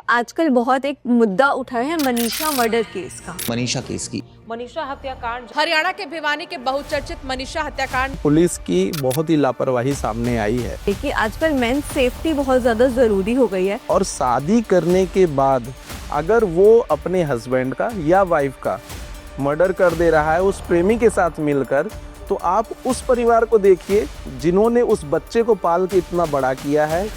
आजकल बहुत एक मुद्दा उठा है मनीषा मर्डर केस का। मनीषा केस की मनीषा हत्याकांड, हरियाणा के भिवानी के बहुचर्चित मनीषा हत्याकांड। पुलिस की बहुत ही लापरवाही सामने आई है देखिए आजकल मेन सेफ्टी बहुत ज्यादा जरूरी हो गई है। और शादी करने के बाद अगर वो अपने हस्बैंड का या वाइफ का मर्डर कर दे रहा है उस प्रेमी के साथ मिलकर, तो आप उस परिवार को देखिए जिन्होंने उस बच्चे को पाल के इतना बड़ा किया है।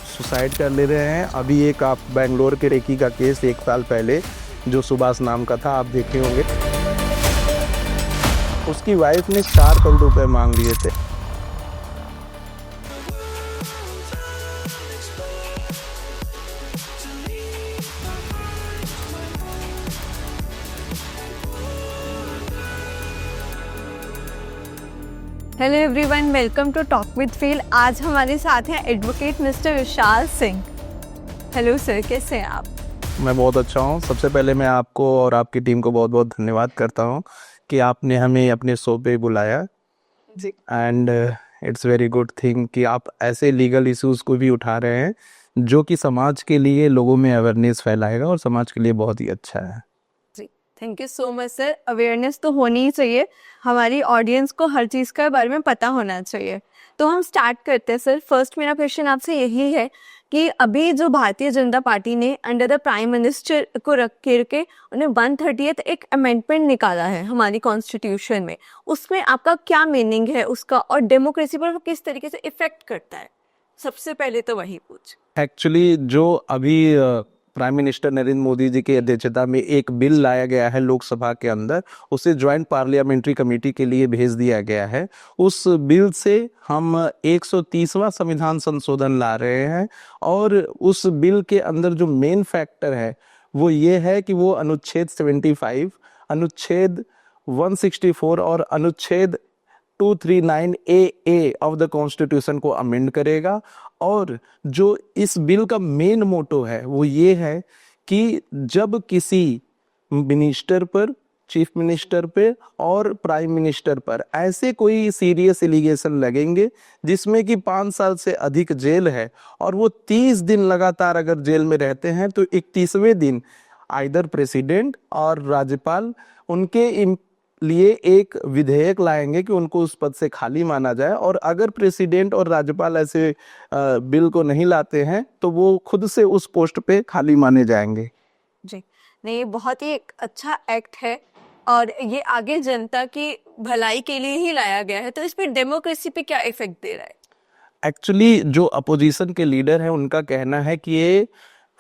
सुसाइड कर ले रहे हैं। अभी एक आप बेंगलोर के रेकी का केस 1 साल पहले जो सुभाष नाम का था, आप देखे होंगे, उसकी वाइफ ने 4 करोड़ रुपए मांग लिए थे। Hello everyone, welcome to talk with feel. आज हमारे साथ हैं advocate mister Vishal Singh. Hello sir, कैसे हैं आप? मैं बहुत अच्छा हूँ। सबसे पहले मैं आपको और आपकी टीम को बहुत बहुत धन्यवाद करता हूँ कि आपने हमें अपने शो पे बुलाया जी। And it's very good thing कि आप ऐसे लीगल इश्यूज को भी उठा रहे हैं जो कि समाज के लिए लोगों में अवेयरनेस फैलाएगा और समाज के लिए बहुत ही अच्छा है। जी, thank you so much sir. Awareness तो होनी ही चाहिए, हमारी ऑडियंस को हर चीज़ के बारे में पता होना चाहिए। तो हम स्टार्ट करते हैं सर। फर्स्ट मेरा क्वेश्चन आपसे यही है कि अभी जो भारतीय जनता पार्टी ने अंडर द प्राइम मिनिस्टर को रख के उन्हें 130th एक अमेंडमेंट निकाला है हमारी कॉन्स्टिट्यूशन में, उसमें आपका क्या मीनिंग है उसका और डेमोक्रेसी पर वो किस तरीके से इफेक्ट करता है? सबसे पहले तो वही पूछ। एक्चुअली जो अभी प्राइम मिनिस्टर नरेंद्र मोदी जी की अध्यक्षता में एक बिल लाया गया है लोकसभा के अंदर, उसे ज्वाइंट पार्लियामेंट्री कमेटी के लिए भेज दिया गया है। उस बिल से हम 130वां संविधान संशोधन ला रहे हैं और उस बिल के अंदर जो मेन फैक्टर है वो ये है कि वो अनुच्छेद 75, अनुच्छेद 164 और अनुच्छेद 239A ऑफ द कॉन्स्टिट्यूशन को अमेंड करेगा। और जो इस बिल का मेन मोटो है वो ये है कि जब किसी मिनिस्टर पर, चीफ मिनिस्टर पे और प्राइम मिनिस्टर पर ऐसे कोई सीरियस एलिगेशन लगेंगे जिसमें कि 5 साल से अधिक जेल है और वो 30 दिन लगातार अगर जेल में रहते हैं, तो 31वें दिन आइदर प्रेसिडेंट और राज्यपाल उनके लिए एक विधेयक लाएंगे कि उनको उस पद से खाली माना जाए। और अगर प्रेसिडेंट और राज्यपाल ऐसे बिल को नहीं लाते हैं तो वो खुद से उस पोस्ट पे खाली माने जाएंगे। जी नहीं, ये बहुत ही एक अच्छा एक्ट है और ये आगे जनता की भलाई के लिए ही लाया गया है। तो इस पर डेमोक्रेसी पे क्या इफेक्ट दे रहा है? एक्चुअली जो अपोजिशन के लीडर हैं उनका कहना है कि ये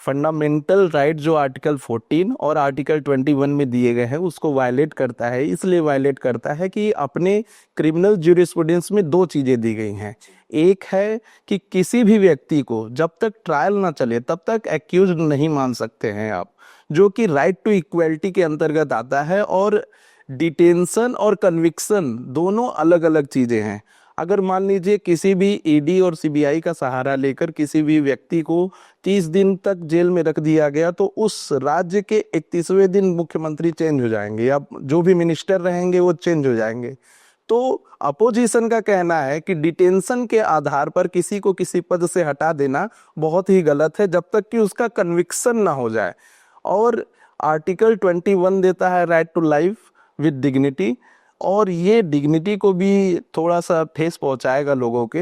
फंडामेंटल राइट जो आर्टिकल 14 और आर्टिकल 21 में दिए गए हैं उसको वायलेट करता है। इसलिए वायलेट करता है कि अपने क्रिमिनल ज्यूरिस्प्रूडेंस में 2 चीज़ें दी गई हैं। एक है कि किसी भी व्यक्ति को जब तक ट्रायल ना चले तब तक एक्यूज्ड नहीं मान सकते हैं आप, जो कि राइट टू इक्वलिटी के अंतर्गत आता है। और डिटेंशन और कन्विक्शन दोनों अलग अलग चीज़ें हैं। अगर मान लीजिए किसी भी ईडी और सीबीआई का सहारा लेकर किसी भी व्यक्ति को 30 दिन तक जेल में रख दिया गया, तो उस राज्य के 31वें दिन मुख्यमंत्री चेंज हो जाएंगे या जो भी मिनिस्टर रहेंगे वो चेंज हो जाएंगे। तो अपोजिशन का कहना है कि डिटेंशन के आधार पर किसी को किसी पद से हटा देना बहुत ही गलत है जब तक कि उसका कन्विक्शन ना हो जाए। और आर्टिकल 21 देता है right to life with dignity, और ये डिग्निटी को भी थोड़ा सा ठेस पहुंचाएगा लोगों के,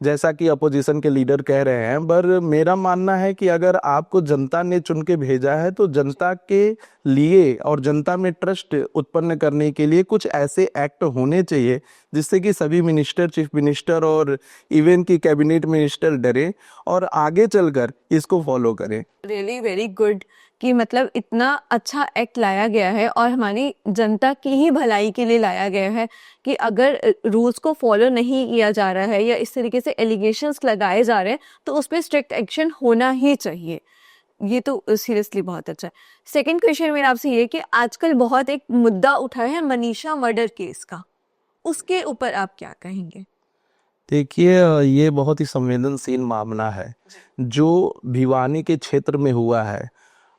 जैसा कि अपोजिशन के लीडर कह रहे हैं। पर मेरा मानना है कि अगर आपको जनता ने चुन के भेजा है तो जनता के लिए और जनता में ट्रस्ट उत्पन्न करने के लिए कुछ ऐसे एक्ट होने चाहिए जिससे कि सभी मिनिस्टर, चीफ मिनिस्टर और इवन की कैबिनेट मिनिस्टर डरे और आगे चलकर इसको फॉलो करें। रियली वेरी गुड कि मतलब इतना अच्छा एक्ट लाया गया है और हमारी जनता की ही भलाई के लिए लाया गया है कि अगर रूल्स को फॉलो नहीं किया जा रहा है या इस तरीके से एलिगेशंस लगाए जा रहे हैं तो उस पर स्ट्रिक्ट एक्शन होना ही चाहिए। ये तो सीरियसली बहुत अच्छा है। सेकंड क्वेश्चन मेरा आपसे ये कि आजकल बहुत एक मुद्दा उठा है मनीषा मर्डर केस का, उसके ऊपर आप क्या कहेंगे? देखिए, ये बहुत ही संवेदनशील मामला है जो भिवानी के क्षेत्र में हुआ है।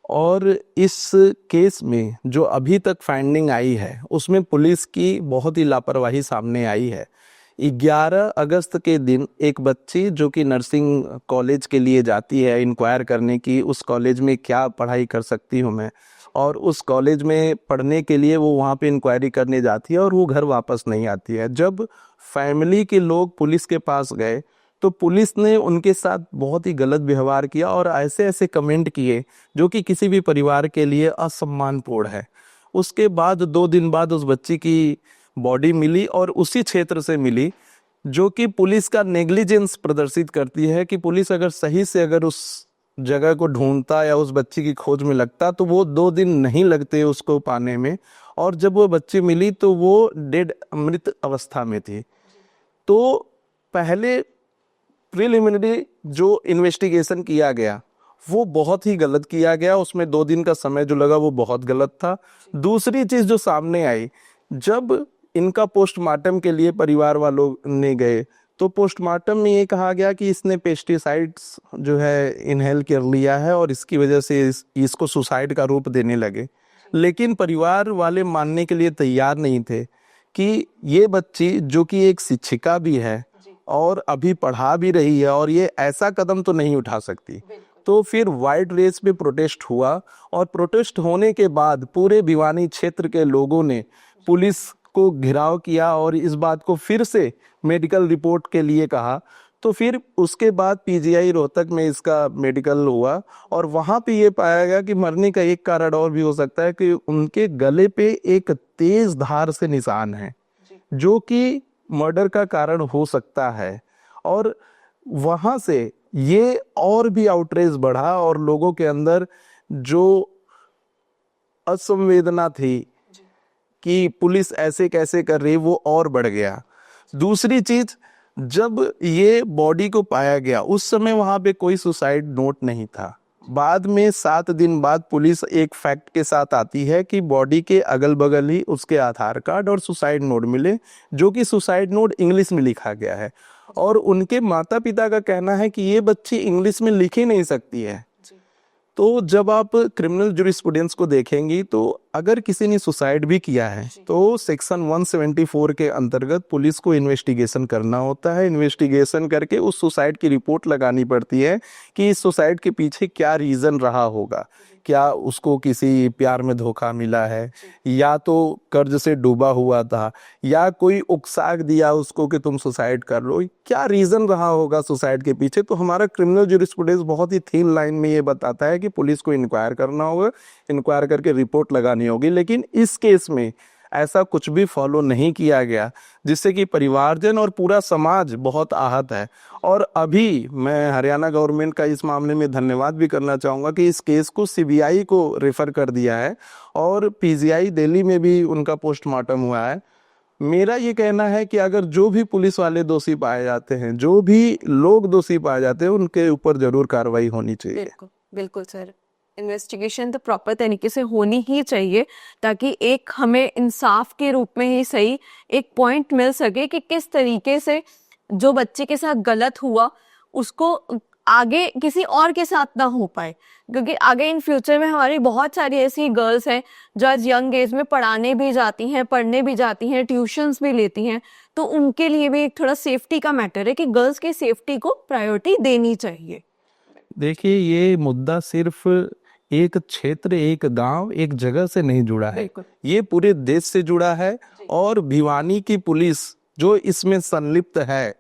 और इस केस में जो अभी तक फाइंडिंग आई है उसमें पुलिस की बहुत ही लापरवाही सामने आई है। 11 अगस्त के दिन एक बच्ची जो कि नर्सिंग कॉलेज के लिए जाती है इंक्वायर करने की उस कॉलेज में क्या पढ़ाई कर सकती हूँ मैं, और उस कॉलेज में पढ़ने के लिए वो वहाँ पे इंक्वायरी करने जाती है और वो घर वापस नहीं आती है। जब फैमिली के लोग पुलिस के पास गए तो पुलिस ने उनके साथ बहुत ही गलत व्यवहार किया और ऐसे ऐसे कमेंट किए जो कि किसी भी परिवार के लिए असम्मानपूर्ण है। उसके बाद 2 दिन बाद उस बच्ची की बॉडी मिली और उसी क्षेत्र से मिली, जो कि पुलिस का नेग्लिजेंस प्रदर्शित करती है कि पुलिस अगर सही से अगर उस जगह को ढूंढता या उस बच्ची की खोज में लगता तो वो 2 दिन नहीं लगते उसको पाने में, और जब वो बच्ची मिली तो वो डेड मृत अवस्था में थी। तो पहले प्रिलिमिनरी जो इन्वेस्टिगेशन किया गया वो बहुत ही गलत किया गया, उसमें 2 दिन का समय जो लगा वो बहुत गलत था। दूसरी चीज जो सामने आई, जब इनका पोस्टमार्टम के लिए परिवार वालों ने गए तो पोस्टमार्टम में ये कहा गया कि इसने पेस्टिसाइड्स जो है इनहेल कर लिया है और इसकी वजह से इसको सुसाइड का रूप देने लगे। लेकिन परिवार वाले मानने के लिए तैयार नहीं थे कि ये बच्ची जो कि एक शिक्षिका भी है और अभी पढ़ा भी रही है और ये ऐसा कदम तो नहीं उठा सकती। तो फिर वाइड रेस पे प्रोटेस्ट हुआ और प्रोटेस्ट होने के बाद पूरे भिवानी क्षेत्र के लोगों ने पुलिस को घेराव किया और इस बात को फिर से मेडिकल रिपोर्ट के लिए कहा। तो फिर उसके बाद पीजीआई रोहतक में इसका मेडिकल हुआ और वहां पे ये पाया गया कि मरने का एक कारण और भी हो सकता है कि उनके गले पे एक तेज धार से निशान है जो कि मर्डर का कारण हो सकता है। और वहां से ये और भी आउटरेज बढ़ा और लोगों के अंदर जो असंवेदना थी कि पुलिस ऐसे कैसे कर रही वो और बढ़ गया। दूसरी चीज, जब ये बॉडी को पाया गया उस समय वहां पे कोई सुसाइड नोट नहीं था। बाद में 7 दिन बाद पुलिस एक फैक्ट के साथ आती है कि बॉडी के अगल बगल ही उसके आधार कार्ड और सुसाइड नोट मिले, जो कि सुसाइड नोट इंग्लिश में लिखा गया है और उनके माता पिता का कहना है कि ये बच्ची इंग्लिश में लिख ही नहीं सकती है। तो जब आप क्रिमिनल ज्यूरिस्प्रूडेंस को देखेंगी तो अगर किसी ने सुसाइड भी किया है तो सेक्शन 174 के अंतर्गत पुलिस को इन्वेस्टिगेशन करना होता है। इन्वेस्टिगेशन करके उस सुसाइड की रिपोर्ट लगानी पड़ती है कि इस सुसाइड के पीछे क्या रीजन रहा होगा। क्या उसको किसी प्यार में धोखा मिला है, या तो कर्ज से डूबा हुआ था, या कोई उकसाक दिया उसको कि तुम सुसाइड कर लो, क्या रीजन रहा होगा सुसाइड के पीछे। तो हमारा क्रिमिनल ज्यूरिस्प्रूडेंस बहुत ही थीन लाइन में ये बताता है कि पुलिस को इंक्वायर करना होगा, इंक्वायर करके रिपोर्ट लगानी होगी। लेकिन इस केस में ऐसा कुछ भी फॉलो नहीं किया गया, जिससे कि परिवारजन और पूरा समाज बहुत आहत है। और अभी मैं हरियाणा गवर्नमेंट का इस मामले में धन्यवाद भी करना चाहूँगा कि इस केस को सीबीआई को रेफर कर दिया है और पीजीआई दिल्ली में भी उनका पोस्टमार्टम हुआ है। मेरा ये कहना है कि अगर जो भी पुलिस वाले दोषी पाए जाते हैं, जो भी लोग दोषी पाए जाते हैं, उनके ऊपर जरूर कार्रवाई होनी चाहिए। बिल्कुल बिल्कुल सर, इन्वेस्टिगेशन तो प्रॉपर तरीके से होनी ही चाहिए ताकि एक हमें इंसाफ के रूप में ही सही एक पॉइंट मिल सके कि किस तरीके से जो बच्चे के साथ गलत हुआ उसको आगे किसी और के साथ ना हो पाए। क्योंकि आगे इन फ्यूचर में हमारी बहुत सारी ऐसी गर्ल्स हैं जो आज यंग एज में पढ़ाने भी जाती हैं, पढ़ने भी जाती हैं, ट्यूशंस भी लेती हैं, तो उनके लिए भी एक थोड़ा सेफ्टी का मैटर है कि गर्ल्स की सेफ्टी को प्रायोरिटी देनी चाहिए। देखिए, ये मुद्दा सिर्फ एक क्षेत्र, एक गांव, एक जगह से नहीं जुड़ा है, ये पूरे देश से जुड़ा है। और भिवानी की पुलिस जो इसमें संलिप्त है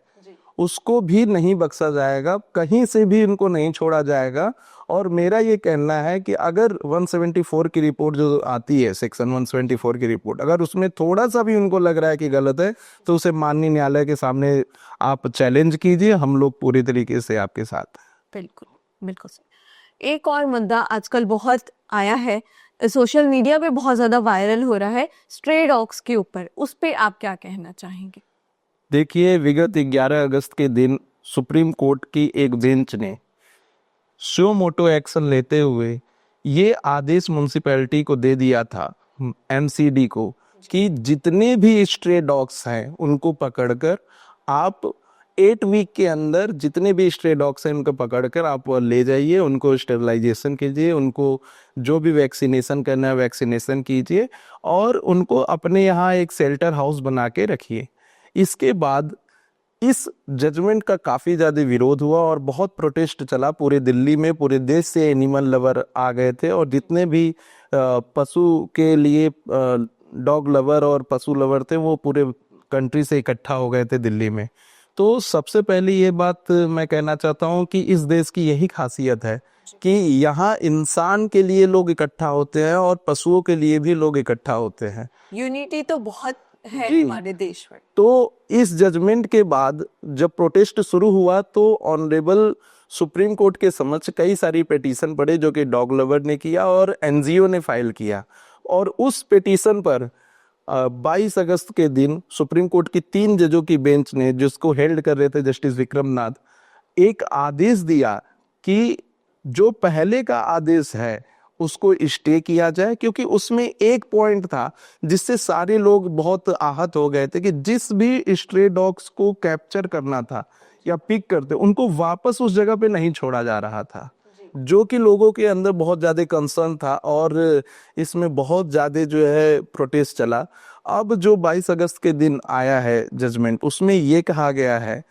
उसको भी नहीं बख्शा जाएगा, कहीं से भी इनको नहीं छोड़ा जाएगा। और मेरा ये कहना है कि अगर 174 की रिपोर्ट जो आती है, सेक्शन 174 की रिपोर्ट, अगर उसमें थोड़ा सा भी उनको लग रहा है कि गलत है तो उसे माननीय न्यायालय के सामने आप चैलेंज कीजिए, हम लोग पूरी तरीके से आपके साथ। बिल्कुल बिल्कुल सर। एक और मुद्दा आजकल बहुत आया है, सोशल मीडिया पे बहुत ज़्यादा वायरल हो रहा है, स्ट्रे डॉग्स के ऊपर, उस पे आप क्या कहना चाहेंगे? देखिए, विगत 11 अगस्त के दिन सुप्रीम कोर्ट की एक बेंच ने सो मोटो एक्शन लेते हुए ये आदेश म्युनिसिपैलिटी को दे दिया था, एमसीडी को, कि जितने भी स्ट्रे डॉग्स हैं उनको पकड़कर आप 8 वीक के अंदर जितने भी स्ट्रे डॉग्स हैं उनको पकड़कर आप ले जाइए, उनको स्टेरिलाइजेशन कीजिए, उनको जो भी वैक्सीनेशन करना है वैक्सीनेशन कीजिए और उनको अपने यहाँ एक शेल्टर हाउस बना के रखिए। इसके बाद इस जजमेंट का काफ़ी ज़्यादा विरोध हुआ और बहुत प्रोटेस्ट चला पूरे दिल्ली में। पूरे देश से एनिमल लवर आ गए थे और जितने भी पशु के लिए डॉग लवर और पशु लवर थे वो पूरे कंट्री से इकट्ठा हो गए थे दिल्ली में। तो सबसे पहले ये बात मैं कहना चाहता हूँ कि इस देश की यही खासियत है कि यहाँ इंसान के लिए लोग इकट्ठा होते हैं और पशुओं के लिए भी लोग इकट्ठा होते हैं। यूनिटी तो बहुत है जी। हमारे देश में। तो इस जजमेंट के बाद जब प्रोटेस्ट शुरू हुआ तो ऑनरेबल सुप्रीम कोर्ट के समक्ष कई सारी पिटीशन पड़े जो कि डॉग लवर ने किया और एनजीओ ने फाइल किया। और उस पिटीशन पर 22 अगस्त के दिन सुप्रीम कोर्ट की 3 जजों की बेंच ने, जिसको हेल्ड कर रहे थे जस्टिस विक्रमनाथ, एक आदेश दिया कि जो पहले का आदेश है उसको स्टे किया जाए, क्योंकि उसमें एक पॉइंट था जिससे सारे लोग बहुत आहत हो गए थे कि जिस भी स्ट्रे डॉग्स को कैप्चर करना था या पिक करते उनको वापस उस जगह पे नहीं छोड़ा जा रहा था, जो कि लोगों के अंदर बहुत ज़्यादा कंसर्न था और इसमें बहुत ज़्यादा जो है प्रोटेस्ट चला। अब जो 22 अगस्त के दिन आया है जजमेंट, उसमें ये कहा गया है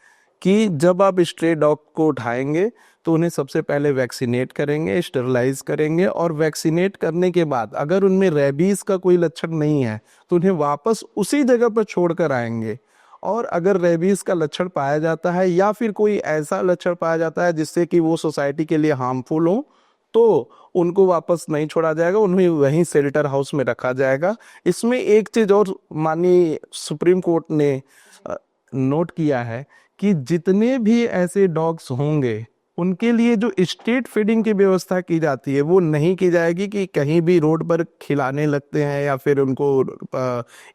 कि जब आप स्ट्रे डॉग को उठाएंगे तो उन्हें सबसे पहले वैक्सीनेट करेंगे, स्टेरलाइज करेंगे और वैक्सीनेट करने के बाद अगर उनमें रेबीज का कोई लक्षण नहीं है तो उन्हें वापस उसी जगह पर छोड़कर आएंगे। और अगर रेबीज का लक्षण पाया जाता है या फिर कोई ऐसा लक्षण पाया जाता है जिससे कि वो सोसाइटी के लिए हार्मफुल हो तो उनको वापस नहीं छोड़ा जाएगा, उन्हें वहीं शेल्टर हाउस में रखा जाएगा। इसमें एक चीज और माननीय सुप्रीम कोर्ट ने नोट किया है कि जितने भी ऐसे डॉग्स होंगे उनके लिए जो स्ट्रीट फीडिंग की व्यवस्था की जाती है वो नहीं की जाएगी कि कहीं भी रोड पर खिलाने लगते हैं या फिर उनको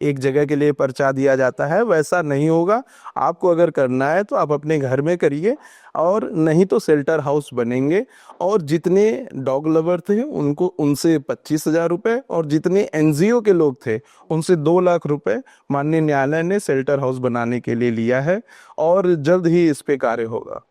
एक जगह के लिए पर्चा दिया जाता है, वैसा नहीं होगा। आपको अगर करना है तो आप अपने घर में करिए और नहीं तो शेल्टर हाउस बनेंगे। और जितने डॉग लवर थे उनको उनसे 25,000 रुपये और जितने एनजीओ के लोग थे उनसे 2 लाख रुपए माननीय न्यायालय ने शेल्टर हाउस बनाने के लिए लिया है और जल्द ही इस पे कार्य होगा।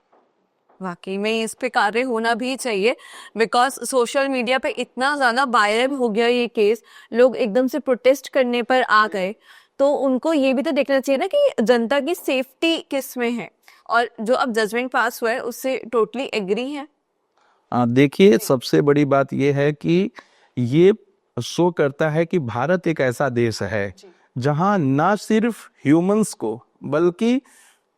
वाकई में इस पे कार्य होना भी चाहिए, बिकॉज सोशल मीडिया पे इतना ज़्यादा वायरल हो गया ये केस, लोग एकदम से प्रोटेस्ट करने पर आ गए। तो उनको ये भी तो देखना चाहिए ना कि जनता की सेफ्टी किस में है, और जो अब जजमेंट पास हुआ है उससे टोटली एग्री है। देखिए, सबसे बड़ी बात ये है कि ये शो करता है कि भारत एक ऐसा देश है जहां ना सिर्फ ह्यूमंस को बल्कि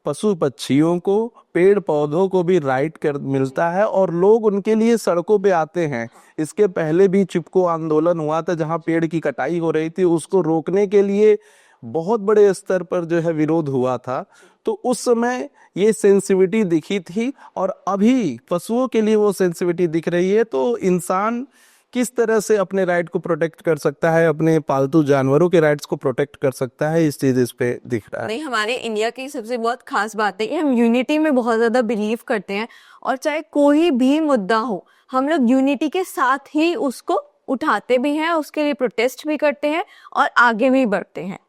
पशु पक्षियों को, पेड़ पौधों को भी राइट कर मिलता है और लोग उनके लिए सड़कों पे आते हैं। इसके पहले भी चिपको आंदोलन हुआ था जहां पेड़ की कटाई हो रही थी, उसको रोकने के लिए बहुत बड़े स्तर पर जो है विरोध हुआ था। तो उस समय ये सेंसिटिविटी दिखी थी और अभी पशुओं के लिए वो सेंसिटिविटी दिख रही है। तो इंसान किस तरह से अपने राइट को प्रोटेक्ट कर सकता है, अपने पालतू जानवरों के राइट्स को प्रोटेक्ट कर सकता है, इस चीज इस पे दिख रहा है। नहीं, हमारे इंडिया की सबसे बहुत खास बात है कि हम यूनिटी में बहुत ज़्यादा बिलीव करते हैं और चाहे कोई भी मुद्दा हो हम लोग यूनिटी के साथ ही उसको उठाते भी हैं, उसके लिए प्रोटेस्ट भी करते हैं और आगे भी बढ़ते हैं।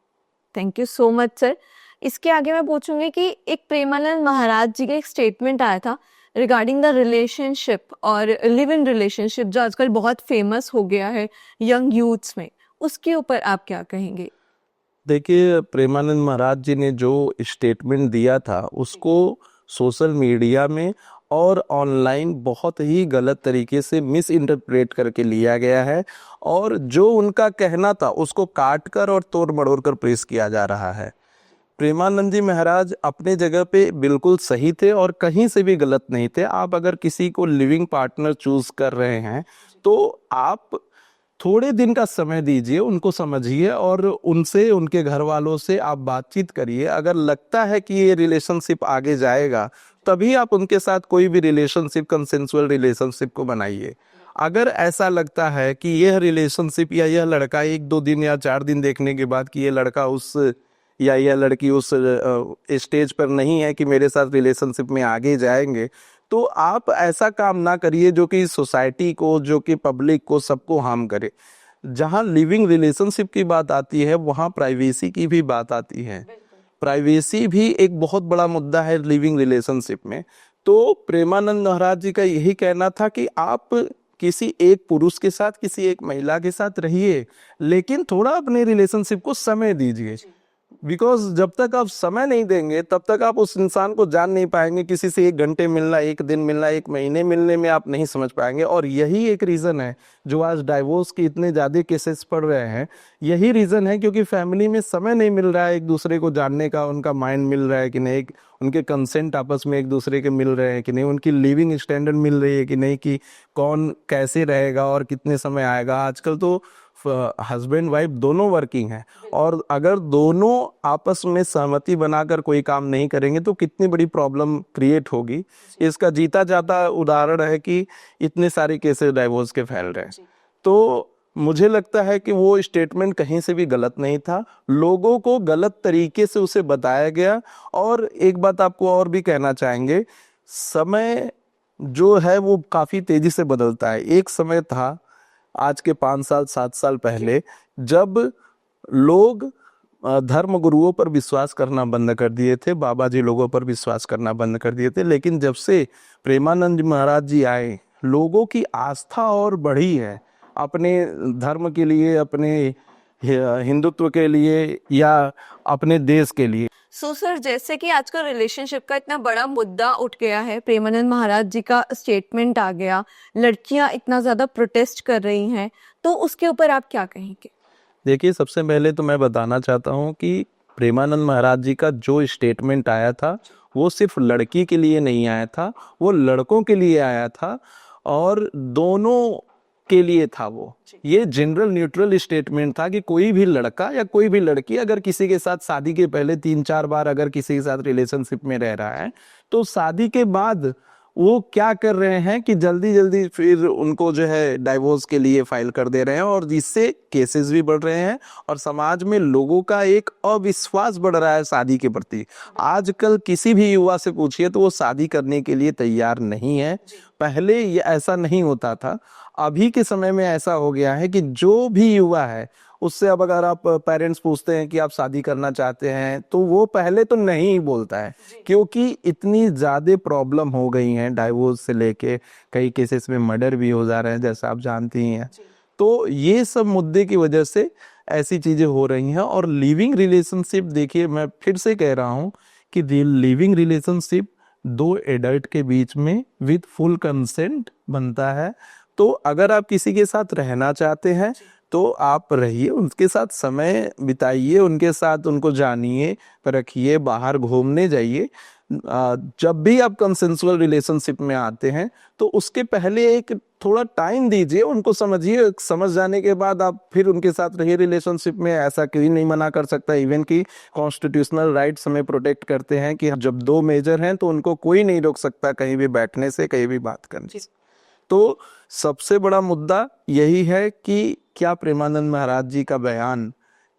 Thank you so much sir. इसके आगे मैं पूछूंगी कि एक प्रेमानंद महाराज जी का एक स्टेटमेंट आया था रिगार्डिंग द रिलेशनशिप और लिव इन रिलेशनशिप, जो आजकल बहुत फेमस हो गया है यंग यूथ्स में, उसके ऊपर आप क्या कहेंगे? देखिए, प्रेमानंद महाराज जी ने जो स्टेटमेंट दिया था उसको सोशल मीडिया में और ऑनलाइन बहुत ही गलत तरीके से मिस इंटरप्रेट करके लिया गया है और जो उनका कहना था उसको काट कर और तोड़ मड़ोड़ कर पेश किया जा रहा है। प्रेमानंद जी महाराज अपने जगह पे बिल्कुल सही थे और कहीं से भी गलत नहीं थे। आप अगर किसी को लिविंग पार्टनर चूज कर रहे हैं तो आप थोड़े दिन का समय दीजिए, उनको समझिए और उनसे, उनके घर वालों से आप बातचीत करिए। अगर लगता है कि ये रिलेशनशिप आगे जाएगा तभी आप उनके साथ कोई भी रिलेशनशिप, कंसेंसुअल रिलेशनशिप को बनाइए। अगर ऐसा लगता है कि यह रिलेशनशिप या यह लड़का 1-2 दिन या 4 दिन देखने के बाद कि ये लड़का उस या यह लड़की उस स्टेज पर नहीं है कि मेरे साथ रिलेशनशिप में आगे जाएंगे, तो आप ऐसा काम ना करिए जो कि सोसाइटी को, जो कि पब्लिक को, सबको हार्म करे। जहां लिविंग रिलेशनशिप की बात आती है वहां प्राइवेसी की भी बात आती है। प्राइवेसी भी एक बहुत बड़ा मुद्दा है लिविंग रिलेशनशिप में। तो प्रेमानंद महाराज जी का यही कहना था कि आप किसी एक पुरुष के साथ, किसी एक महिला के साथ रहिए, लेकिन थोड़ा अपने रिलेशनशिप को समय दीजिए। बिकॉज जब तक आप समय नहीं देंगे तब तक आप उस इंसान को जान नहीं पाएंगे। किसी से 1 घंटे मिलना, 1 दिन मिलना, 1 महीने मिलने में आप नहीं समझ पाएंगे। और यही एक रीज़न है जो आज डाइवोर्स के इतने ज़्यादा केसेस पड़ रहे हैं। यही रीज़न है क्योंकि फैमिली में समय नहीं मिल रहा है एक दूसरे को जानने का, उनका माइंड मिल रहा है कि नहीं, उनके कंसेंट आपस में एक दूसरे के मिल रहे हैं कि नहीं, उनकी लिविंग स्टैंडर्ड मिल रही है कि नहीं, कि कौन कैसे रहेगा और कितने समय आएगा। आजकल तो हस्बैंड वाइफ दोनों वर्किंग हैं, और अगर दोनों आपस में सहमति बनाकर कोई काम नहीं करेंगे तो कितनी बड़ी प्रॉब्लम क्रिएट होगी। इसका जीता जाता उदाहरण है कि इतने सारे केसेस डाइवोर्स के फैल रहे हैं। तो मुझे लगता है कि वो स्टेटमेंट कहीं से भी गलत नहीं था, लोगों को गलत तरीके से उसे बताया गया। और एक बात आपको और भी कहना चाहेंगे, समय जो है वो काफ़ी तेज़ी से बदलता है। एक समय था आज के 5 साल 7 साल पहले जब लोग धर्म गुरुओं पर विश्वास करना बंद कर दिए थे, बाबा जी लोगों पर विश्वास करना बंद कर दिए थे। लेकिन जब से प्रेमानंद महाराज जी आए, लोगों की आस्था और बढ़ी है अपने धर्म के लिए, अपने हिंदुत्व के लिए या अपने देश के लिए। सो सर, जैसे कि आजकल रिलेशनशिप का इतना बड़ा मुद्दा उठ गया है, प्रेमानंद महाराज जी का स्टेटमेंट आ गया, लड़कियां इतना ज़्यादा प्रोटेस्ट कर रही हैं, तो उसके ऊपर आप क्या कहेंगे? देखिए, सबसे पहले तो मैं बताना चाहता हूँ कि प्रेमानंद महाराज जी का जो स्टेटमेंट आया था वो सिर्फ लड़की के लिए नहीं आया था, वो लड़कों के लिए आया था और दोनों के लिए था। वो ये जनरल न्यूट्रल स्टेटमेंट था कि कोई भी लड़का या कोई भी लड़की अगर किसी के साथ शादी के पहले 3-4 बार अगर किसी के साथ रिलेशनशिप में रह रहा है तो शादी के बाद वो क्या कर रहे हैं कि जल्दी जल्दी फिर उनको जो है डाइवोर्स के लिए फाइल कर दे रहे हैं, और जिससे केसेस भी बढ़ रहे हैं और समाज में लोगों का एक अविश्वास बढ़ रहा है शादी के प्रति। आजकल किसी भी युवा से पूछिए तो वो शादी करने के लिए तैयार नहीं है। पहले ये ऐसा नहीं होता था, अभी के समय में ऐसा हो गया है कि जो भी युवा है उससे अब अगर आप पेरेंट्स पूछते हैं कि आप शादी करना चाहते हैं तो वो पहले तो नहीं ही बोलता है, क्योंकि इतनी ज़्यादा प्रॉब्लम हो गई हैं डाइवोर्स से लेके कई केसेस में मर्डर भी हो जा रहे हैं जैसा आप जानती हैं। तो ये सब मुद्दे की वजह से ऐसी चीज़ें हो रही हैं। और लिविंग रिलेशनशिप, देखिए मैं फिर से कह रहा हूँ कि लिविंग रिलेशनशिप 2 एडल्ट के बीच में विद फुल कंसेंट बनता है। तो अगर आप किसी के साथ रहना चाहते हैं तो आप रहिए, उनके साथ समय बिताइए, उनके साथ उनको जानिए, परखिए, बाहर घूमने जाइए। जब भी आप कंसेंसुअल रिलेशनशिप में आते हैं तो उसके पहले एक थोड़ा टाइम दीजिए, उनको समझिए, समझ जाने के बाद आप फिर उनके साथ रहिए रिलेशनशिप में। ऐसा कोई नहीं मना कर सकता, इवन कि कॉन्स्टिट्यूशनल राइट्स हमें प्रोटेक्ट करते हैं कि जब 2 मेजर हैं तो उनको कोई नहीं रोक सकता कहीं भी बैठने से, कहीं भी बात करने से। तो सबसे बड़ा मुद्दा यही है कि क्या प्रेमानंद महाराज जी का बयान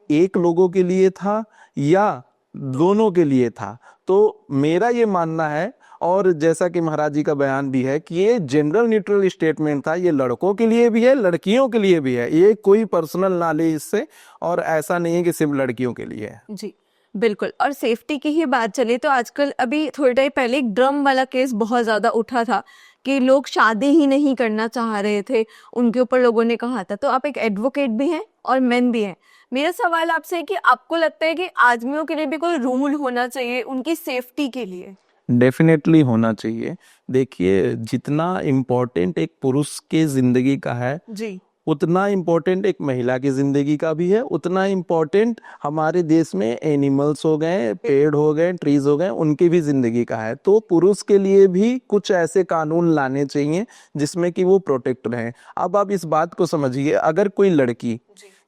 एक लोगों के लिए था या दोनों के लिए था? तो मेरा ये मानना है, और जैसा कि महाराज जी का बयान भी है, कि ये जनरल न्यूट्रल स्टेटमेंट था। ये लड़कों के लिए भी है, लड़कियों के लिए भी है, ये कोई पर्सनल ना ले इससे, और ऐसा नहीं है कि सिर्फ लड़कियों के लिए है। जी बिल्कुल। और सेफ्टी की ही बात चले तो आजकल अभी थोड़े टाइम पहले एक ड्रम वाला केस बहुत ज़्यादा उठा था कि लोग शादी ही नहीं करना चाह रहे थे, उनके ऊपर लोगों ने कहा था। तो आप एक एडवोकेट भी हैं और मेन भी हैं, मेरा सवाल आपसे है कि आपको लगता है कि आदमियों के लिए भी कोई रूल होना चाहिए उनकी सेफ्टी के लिए? डेफिनेटली होना चाहिए। देखिए, जितना इम्पोर्टेंट एक पुरुष के जिंदगी का है जी, उतना इम्पोर्टेंट एक महिला की जिंदगी का भी है, उतना इम्पोर्टेंट हमारे देश में एनिमल्स हो गए, पेड़ हो गए, ट्रीज हो गए, उनकी भी जिंदगी का है। तो पुरुष के लिए भी कुछ ऐसे कानून लाने चाहिए जिसमें कि वो प्रोटेक्ट रहें। अब आप इस बात को समझिए, अगर कोई लड़की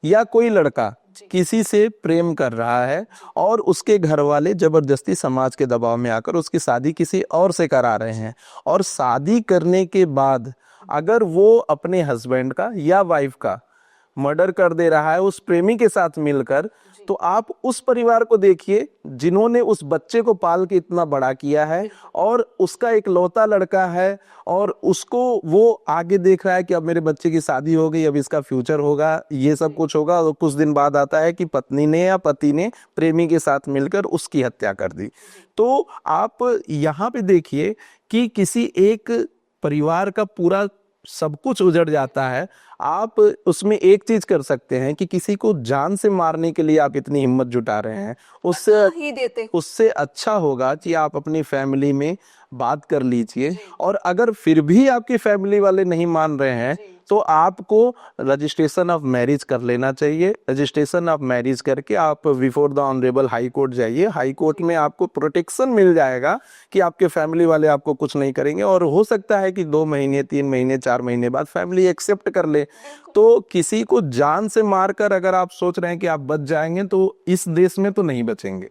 या कोई लड़का किसी से प्रेम कर रहा है और उसके घर वाले जबरदस्ती समाज के दबाव में आकर उसकी शादी किसी और से करा रहे हैं, और शादी करने के बाद अगर वो अपने हस्बैंड का या वाइफ का मर्डर कर दे रहा है उस प्रेमी के साथ मिलकर, तो आप उस परिवार को देखिए जिन्होंने उस बच्चे को पाल के इतना बड़ा किया है और उसका एक लौता लड़का है, और उसको वो आगे देख रहा है कि अब मेरे बच्चे की शादी हो गई, अब इसका फ्यूचर होगा, ये सब कुछ होगा। और कुछ दिन बाद आता है कि पत्नी ने या पति ने प्रेमी के साथ मिलकर उसकी हत्या कर दी। तो आप यहाँ पे देखिए कि किसी एक परिवार का पूरा सब कुछ उजड़ जाता है। आप उसमें एक चीज कर सकते हैं कि किसी को जान से मारने के लिए आप इतनी हिम्मत जुटा रहे हैं, ही देते। उससे अच्छा होगा कि आप अपनी फैमिली में बात कर लीजिए। और अगर फिर भी आपकी फैमिली वाले नहीं मान रहे हैं तो आपको रजिस्ट्रेशन ऑफ मैरिज कर लेना चाहिए। रजिस्ट्रेशन ऑफ मैरिज करके आप before the honourable high court जाइए। हाई कोर्ट में आपको प्रोटेक्शन मिल जाएगा कि आपके फैमिली वाले आपको कुछ नहीं करेंगे, और हो सकता है कि 2 महीने 3 महीने 4 महीने बाद फैमिली एक्सेप्ट कर ले। तो किसी को जान से मारकर अगर आप सोच रहे हैं कि आप बच जाएंगे तो इस देश में तो नहीं बचेंगे,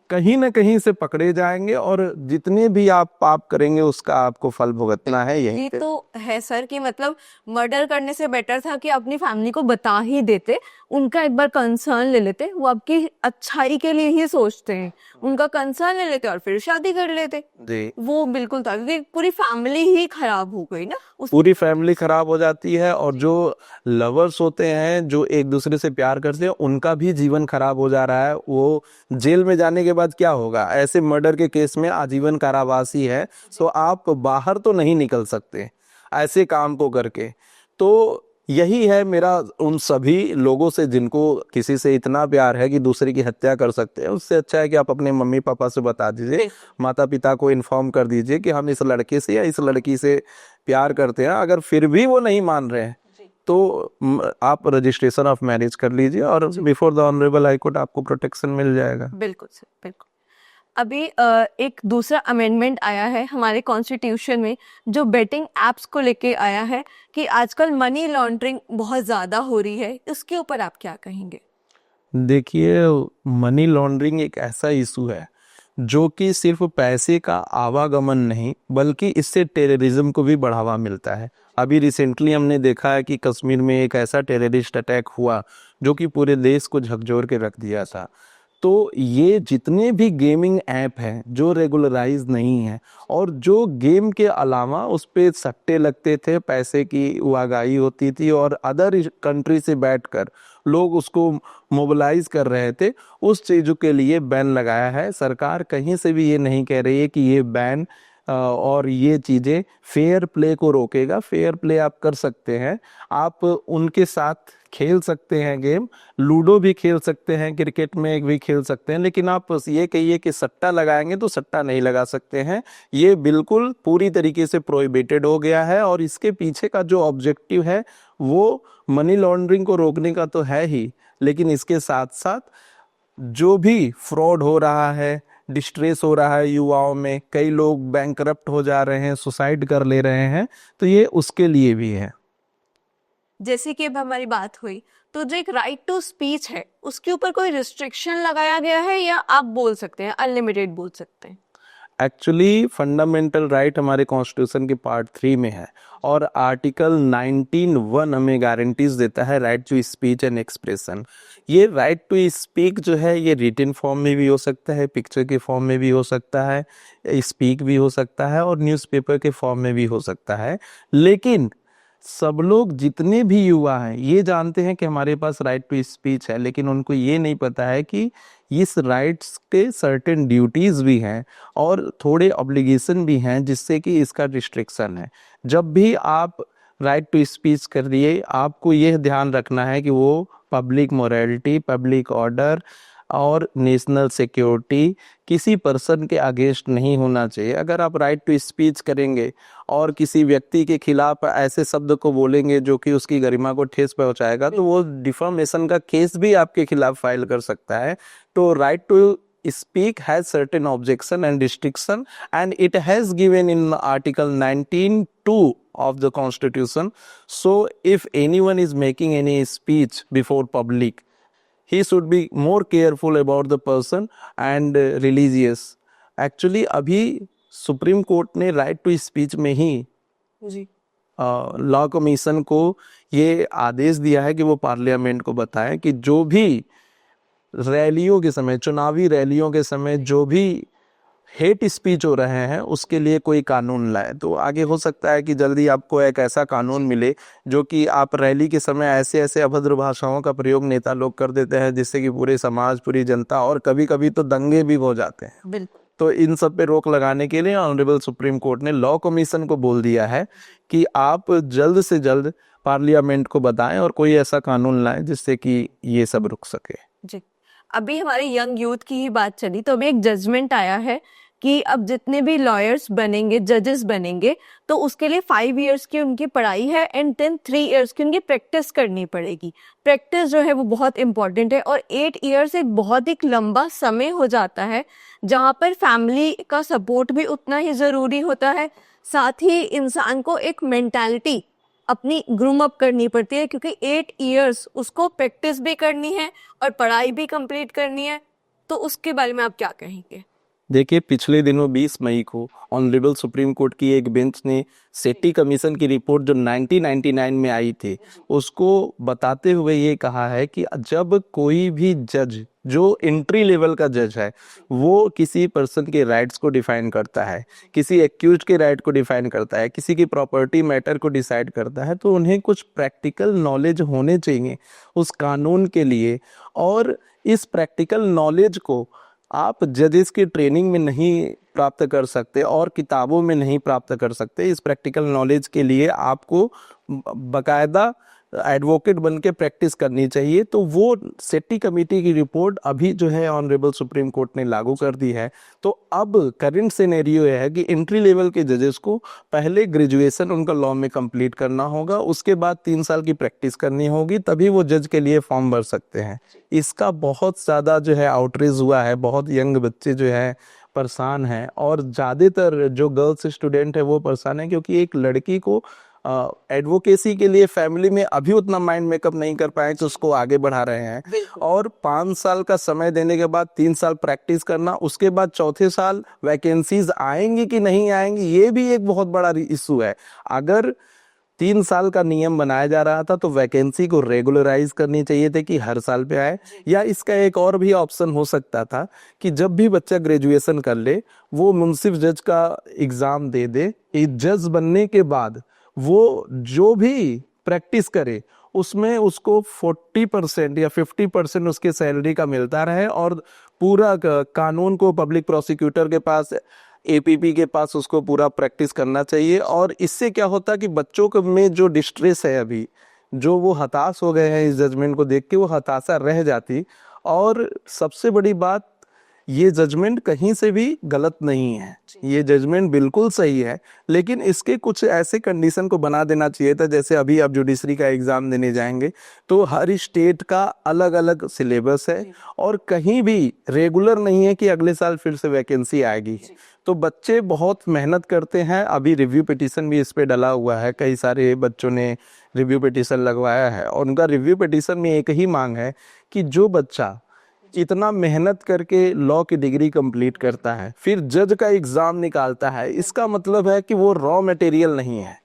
कहीं ना कहीं से पकड़े जाएंगे, और जितने भी आप पाप करेंगे उसका आपको फल भुगतना है। यही ये तो है सर कि मतलब मर्डर करने से बेटर था कि अपनी फैमिली को बता ही देते, उनका एक बार कंसर्न ले लेते। वो आपकी अच्छाई के लिए ही सोचते हैं, उनका कंसर्न ले लेते और फिर शादी कर लेते। जी, वो बिल्कुल था, क्योंकि पूरी फैमिली ही खराब हो गई ना पूरी फैमिली खराब हो जाती है, और जो लवर्स होते हैं जो एक दूसरे से प्यार करते हैं उनका भी जीवन खराब हो जा रहा है। वो जेल में जाने के बाद क्या होगा, ऐसे मर्डर के केस में आजीवन कारावास ही है। तो आप बाहर तो नहीं निकल सकते ऐसे काम को करके। तो यही है मेरा उन सभी लोगों से जिनको किसी से इतना प्यार है कि दूसरे की हत्या कर सकते हैं, उससे अच्छा है कि आप अपने मम्मी पापा से बता दीजिए, माता पिता को इन्फॉर्म कर दीजिए कि हम इस लड़के से या इस लड़की से प्यार करते हैं। अगर फिर भी वो नहीं मान रहे हैं तो आप रजिस्ट्रेशन ऑफ मैरिज कर लीजिए, और before the honourable high court आपको प्रोटेक्शन मिल जाएगा। बिल्कुल सर, बिल्कुल। अभी एक दूसरा अमेंडमेंट आया है हमारे कॉन्स्टिट्यूशन में, जो बेटिंग एप्स को लेके आया है कि आजकल मनी लॉन्ड्रिंग बहुत ज़्यादा हो रही है। इसके ऊपर आप क्या कहेंगे? देखिए, मनी लॉन्ड्रिंग एक ऐसा इशू है जो कि सिर्फ पैसे का आवागमन नहीं बल्कि इससे टेररिज्म को भी बढ़ावा मिलता है। अभी रिसेंटली हमने देखा है कि कश्मीर में एक ऐसा टेररिस्ट अटैक हुआ जो कि पूरे देश को झकझोर के रख दिया था। तो ये जितने भी गेमिंग ऐप हैं जो रेगुलराइज नहीं है, और जो गेम के अलावा उस पे सट्टे लगते थे, पैसे की उगाही होती थी और अदर कंट्री से बैठकर लोग उसको मोबिलाइज कर रहे थे, उस चीज़ों के लिए बैन लगाया है। सरकार कहीं से भी ये नहीं कह रही है कि ये बैन और ये चीज़ें फेयर प्ले को रोकेगा। फेयर प्ले आप कर सकते हैं, आप उनके साथ खेल सकते हैं गेम, लूडो भी खेल सकते हैं, क्रिकेट में भी खेल सकते हैं, लेकिन आप बस ये कहिए कि सट्टा लगाएंगे तो सट्टा नहीं लगा सकते हैं। ये बिल्कुल पूरी तरीके से प्रोहिबिटेड हो गया है, और इसके पीछे का जो ऑब्जेक्टिव है वो मनी लॉन्ड्रिंग को रोकने का तो है ही, लेकिन इसके साथ साथ जो भी फ्रॉड हो रहा है, डिस्ट्रेस हो रहा है युवाओं में, कई लोग बैंकरप्ट हो जा रहे हैं, सुसाइड कर ले रहे हैं, तो ये उसके लिए भी है। जैसे कि अब हमारी बात हुई, तो जो एक राइट टू स्पीच है उसके ऊपर कोई रिस्ट्रिक्शन लगाया गया है या आप बोल सकते हैं अनलिमिटेड बोल सकते हैं? एक्चुअली फंडामेंटल राइट हमारे कॉन्स्टिट्यूशन के पार्ट 3 में है, और आर्टिकल 19(1) हमें गारंटीज देता है right to speech and expression. ये राइट टू स्पीक जो है ये रिटन फॉर्म में भी हो सकता है, पिक्चर के फॉर्म में भी हो सकता है, स्पीक भी हो सकता है, और न्यूज़पेपर के फॉर्म में भी हो सकता है। लेकिन सब लोग जितने भी युवा हैं ये जानते हैं कि हमारे पास राइट टू स्पीच है, लेकिन उनको ये नहीं पता है कि इस राइट्स के सर्टेन ड्यूटीज भी हैं और थोड़े ऑब्लिगेशन भी हैं जिससे कि इसका रिस्ट्रिक्शन है। जब भी आप राइट टू स्पीच कर रही है, आपको यह ध्यान रखना है कि वो पब्लिक मोरालिटी, पब्लिक ऑर्डर और नेशनल सिक्योरिटी किसी पर्सन के अगेंस्ट नहीं होना चाहिए। अगर आप राइट टू स्पीच करेंगे और किसी व्यक्ति के खिलाफ ऐसे शब्द को बोलेंगे जो कि उसकी गरिमा को ठेस पहुंचाएगा, तो वो डिफॉर्मेशन का केस भी आपके खिलाफ फाइल कर सकता है। तो right to speak has certain objection and restriction, and it has given in article 19(2) of the constitution. So if anyone is making any speech before public, he should be more careful about the person and religious. Actually अभी supreme court ने right to speech में ही जी law commission को ये आदेश दिया है कि वो parliament को बताएं कि जो भी रैलियों के समय, चुनावी रैलियों के समय जो भी हेट स्पीच हो रहे हैं उसके लिए कोई कानून लाए। तो आगे हो सकता है कि जल्दी आपको एक ऐसा कानून मिले जो कि आप रैली के समय ऐसे ऐसे अभद्र भाषाओं का प्रयोग नेता लोग कर देते हैं जिससे कि पूरे समाज, पूरी जनता और कभी कभी तो दंगे भी हो जाते हैं। बिल्कुल। तो इन सब पे रोक लगाने के लिए ऑनरेबल सुप्रीम कोर्ट ने लॉ कमीशन को बोल दिया है कि आप जल्द से जल्द पार्लियामेंट को बताएं और कोई ऐसा कानून लाएं जिससे कि ये सब रुक सके। जी, अभी हमारे यंग यूथ की ही बात चली तो अभी एक जजमेंट आया है कि अब जितने भी लॉयर्स बनेंगे, जजेस बनेंगे, तो उसके लिए 5 इयर्स की उनकी पढ़ाई है एंड देन 3 इयर्स की उनकी प्रैक्टिस करनी पड़ेगी। प्रैक्टिस जो है वो बहुत इंपॉर्टेंट है और 8 इयर्स एक बहुत ही लंबा समय हो जाता है जहाँ पर फैमिली का सपोर्ट भी उतना ही ज़रूरी होता है। साथ ही इंसान को एक मेंटालिटी अपनी ग्रूम अप करनी पड़ती है क्योंकि 8 इयर्स उसको प्रैक्टिस भी करनी है और पढ़ाई भी कंप्लीट करनी है। तो उसके बारे में आप क्या कहेंगे? देखिए, पिछले दिनों 20 मई को ऑनरेबल सुप्रीम कोर्ट की एक बेंच ने सेट्टी कमीशन की रिपोर्ट जो 1999 में आई थी उसको बताते हुए ये कहा है कि जब कोई भी जज जो एंट्री लेवल का जज है वो किसी पर्सन के राइट्स को डिफाइन करता है, किसी एक्यूज्ड के राइट को डिफाइन करता है, किसी की प्रॉपर्टी मैटर को डिसाइड करता है, तो उन्हें कुछ प्रैक्टिकल नॉलेज होने चाहिए उस कानून के लिए। और इस प्रैक्टिकल नॉलेज को आप जजेस की ट्रेनिंग में नहीं प्राप्त कर सकते और किताबों में नहीं प्राप्त कर सकते। इस प्रैक्टिकल नॉलेज के लिए आपको बकायदा एडवोकेट बन के प्रैक्टिस करनी चाहिए। तो वो सेट्टी कमेटी की रिपोर्ट अभी जो है ऑनरेबल सुप्रीम कोर्ट ने लागू कर दी है। तो अब करंट सिनेरियो है कि एंट्री लेवल के जजेस को पहले ग्रेजुएशन उनका लॉ में कंप्लीट करना होगा, उसके बाद 3 साल की प्रैक्टिस करनी होगी, तभी वो जज के लिए फॉर्म भर सकते हैं। इसका बहुत ज़्यादा जो है आउटरीच हुआ है, बहुत यंग बच्चे जो है परेशान हैं और ज़्यादातर जो गर्ल्स स्टूडेंट है वो परेशान है क्योंकि एक लड़की को एडवोकेसी के लिए फैमिली में अभी उतना माइंड मेकअप नहीं कर पाए कि उसको आगे बढ़ा रहे हैं। और 5 साल का समय देने के बाद 3 साल प्रैक्टिस करना, उसके बाद चौथे साल वैकेंसीज आएंगी कि नहीं आएंगी, ये भी एक बहुत बड़ा इशू है। अगर 3 साल का नियम बनाया जा रहा था तो वैकेंसी को रेगुलराइज करनी चाहिए थे कि हर साल पे आए, या इसका एक और भी ऑप्शन हो सकता था कि जब भी बच्चा ग्रेजुएशन कर ले वो मुंसिफ जज का एग्जाम दे दे, जज बनने के बाद वो जो भी प्रैक्टिस करे उसमें उसको 40% या 50% उसके सैलरी का मिलता रहे और पूरा कानून को पब्लिक प्रोसिक्यूटर के पास, एपीपी के पास उसको पूरा प्रैक्टिस करना चाहिए। और इससे क्या होता कि बच्चों को में जो डिस्ट्रेस है अभी, जो वो हताश हो गए हैं इस जजमेंट को देख के, वो हताशा रह जाती। और सबसे बड़ी बात, ये जजमेंट कहीं से भी गलत नहीं है, ये जजमेंट बिल्कुल सही है, लेकिन इसके कुछ ऐसे कंडीशन को बना देना चाहिए था। जैसे अभी आप जुडिशरी का एग्जाम देने जाएंगे तो हर स्टेट का अलग अलग सिलेबस है और कहीं भी रेगुलर नहीं है कि अगले साल फिर से वैकेंसी आएगी। तो बच्चे बहुत मेहनत करते हैं। अभी रिव्यू पिटीशन भी इस पे डला हुआ है, कई सारे बच्चों ने रिव्यू पिटीशन लगवाया है और उनका रिव्यू पिटीशन में एक ही मांग है कि जो बच्चा इतना मेहनत करके लॉ की डिग्री कंप्लीट करता है फिर जज का एग्जाम निकालता है, इसका मतलब है कि वो रॉ मटेरियल नहीं है,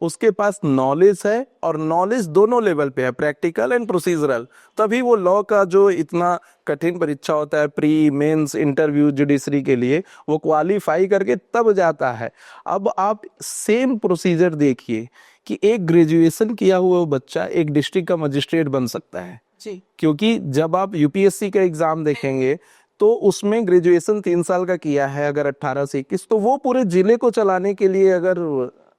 उसके पास नॉलेज है और नॉलेज दोनों लेवल पे है, प्रैक्टिकल एंड प्रोसीजरल। तभी वो लॉ का जो इतना कठिन परीक्षा होता है, प्री मेंस इंटरव्यू जुडिशरी के लिए, वो क्वालिफाई करके तब जाता है। अब आप सेम प्रोसीजर देखिए कि एक ग्रेजुएशन किया हुआ बच्चा एक डिस्ट्रिक्ट का मजिस्ट्रेट बन सकता है जी, क्योंकि जब आप यूपीएससी का एग्जाम देखेंगे तो उसमें ग्रेजुएशन 3 साल का किया है अगर 18 से 21, तो वो पूरे जिले को चलाने के लिए अगर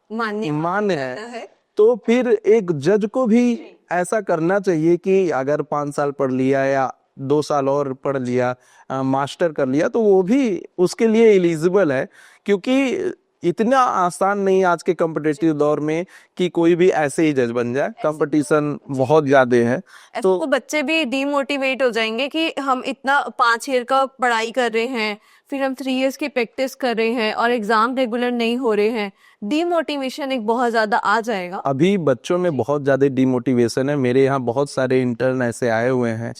मान्य है तो फिर एक जज को भी ऐसा करना चाहिए कि अगर 5 साल पढ़ लिया या 2 साल और पढ़ लिया, मास्टर कर लिया, तो वो भी उसके लिए एलिजिबल है। क्योंकि इतना आसान नहीं आज के कॉम्पिटिटिव दौर में कि कोई भी ऐसे ही जज बन जाए, कंपटीशन बहुत ज्यादा है। तो बच्चे भी डीमोटिवेट हो जाएंगे कि हम इतना 5 ईयर का पढ़ाई कर रहे हैं, फिर हम 3 इयर्स की प्रैक्टिस कर रहे हैं और एग्जाम रेगुलर नहीं हो रहे हैं, डीमोटिवेशन एक बहुत ज्यादा आ जाएगा। अभी बच्चों में बहुत ज्यादा डीमोटिवेशन है। मेरे यहाँ बहुत सारे इंटर्न ऐसे आए हुए हैं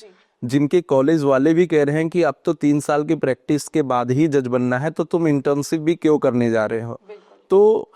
जिनके कॉलेज वाले भी कह रहे हैं कि अब तो 3 साल की प्रैक्टिस के बाद ही जज बनना है, तो तुम इंटर्नशिप भी क्यों करने जा रहे हो। तो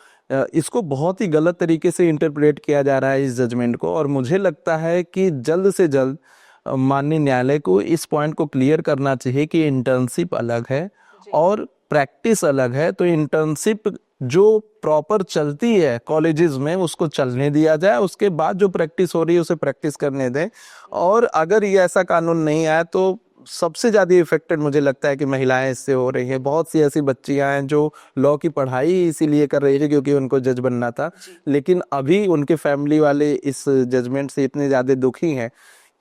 इसको बहुत ही गलत तरीके से इंटरप्रेट किया जा रहा है इस जजमेंट को, और मुझे लगता है कि जल्द से जल्द माननीय न्यायालय को इस पॉइंट को क्लियर करना चाहिए कि इंटर्नशिप अलग है और प्रैक्टिस अलग है। तो इंटर्नशिप जो प्रॉपर चलती है कॉलेजेस में उसको चलने दिया जाए, उसके बाद जो प्रैक्टिस हो रही है उसे प्रैक्टिस करने दें। और अगर ये ऐसा कानून नहीं आया तो सबसे ज़्यादा इफेक्टेड मुझे लगता है कि महिलाएं इससे हो रही हैं। बहुत सी ऐसी बच्चियां हैं जो लॉ की पढ़ाई इसीलिए कर रही थी क्योंकि उनको जज बनना था, लेकिन अभी उनके फैमिली वाले इस जजमेंट से इतने ज़्यादा दुखी हैं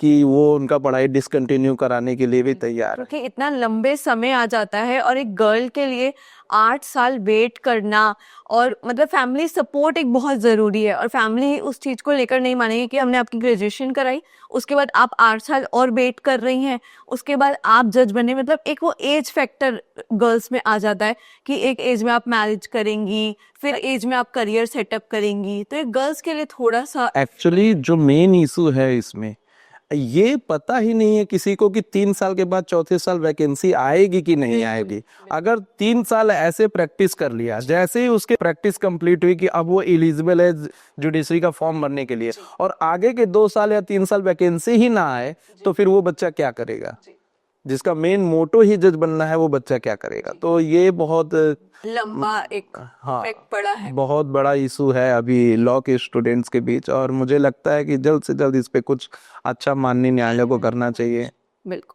कि वो उनका पढ़ाई डिसकंटिन्यू कराने के लिए भी तैयार है। क्योंकि इतना लंबे समय आ जाता है और एक गर्ल के लिए 8 साल वेट करना, और मतलब फैमिली सपोर्ट एक बहुत ज़रूरी है, और फैमिली उस चीज़ को लेकर नहीं मानेगी कि हमने आपकी ग्रेजुएशन कराई, उसके बाद आप 8 साल और वेट कर रही हैं, उसके बाद आप जज बने। मतलब एक वो एज फैक्टर गर्ल्स में आ जाता है कि एक एज में आप मैरिज करेंगी, फिर एज में आप करियर सेटअप करेंगी, तो एक गर्ल्स के लिए थोड़ा सा एक्चुअली जो मेन इशू है इसमें, ये पता ही नहीं है किसी को कि 3 साल के बाद चौथे साल वैकेंसी आएगी कि नहीं आएगी। अगर 3 साल ऐसे प्रैक्टिस कर लिया, जैसे ही उसके प्रैक्टिस कंप्लीट हुई कि अब वो एलिजिबल है जुडिशरी का फॉर्म भरने के लिए, और आगे के 2 साल या 3 साल वैकेंसी ही ना आए, तो फिर वो बच्चा क्या करेगा? जिसका मेन मोटो ही जज बनना है, वो बच्चा क्या करेगा? तो ये बहुत लंबा एक हाँ इफेक्ट पड़ा है। बहुत बड़ा इशू है अभी लॉ के स्टूडेंट्स के बीच, और मुझे लगता है कि जल्द से जल्द इस पे कुछ अच्छा माननीय न्यायालय को करना चाहिए। बिल्कुल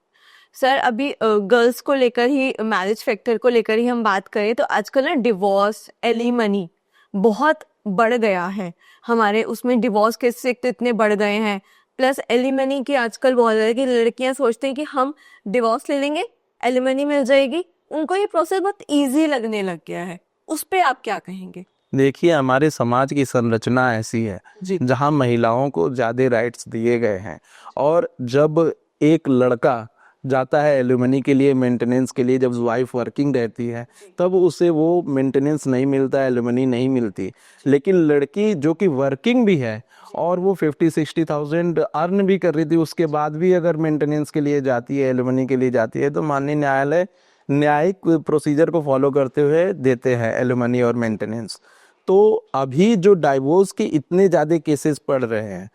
सर, अभी गर्ल्स को लेकर ही, मैरिज फैक्टर को लेकर ही हम बात करें तो आजकल ना डिवोर्स, एलिमनी बहुत बढ़ गया है हमारे उसमें। डिवोर्स केसेस तो इतने बढ़ गए हैं, प्लस एलिमनी की आजकल बहुत ज़्यादा कि लड़कियां सोचती हैं कि हम डिवोर्स ले लेंगे, एलिमनी मिल जाएगी। उनको ये प्रोसेस बहुत इजी लगने लग गया है, उस पे आप क्या कहेंगे? देखिए, हमारे समाज की संरचना ऐसी है जी। जहां महिलाओं को ज़्यादा राइट्स दिए गए हैं, और जब एक लड़का जाता है एलुमनी के लिए, मेंटेनेंस के लिए, जब वाइफ वर्किंग रहती है तब उसे वो मेंटेनेंस नहीं मिलता, एलुमनी नहीं मिलती। लेकिन लड़की जो कि वर्किंग भी है और वो 50-60,000 अर्न भी कर रही थी, उसके बाद भी अगर मेंटेनेंस के लिए जाती है, एलुमनी के लिए जाती है, तो माननीय न्यायालय न्यायिक प्रोसीजर को फॉलो करते हुए देते हैं एलुमनी और मेंटेनेंस। तो अभी जो डाइवोर्स के इतने ज़्यादा केसेस पड़ रहे हैं,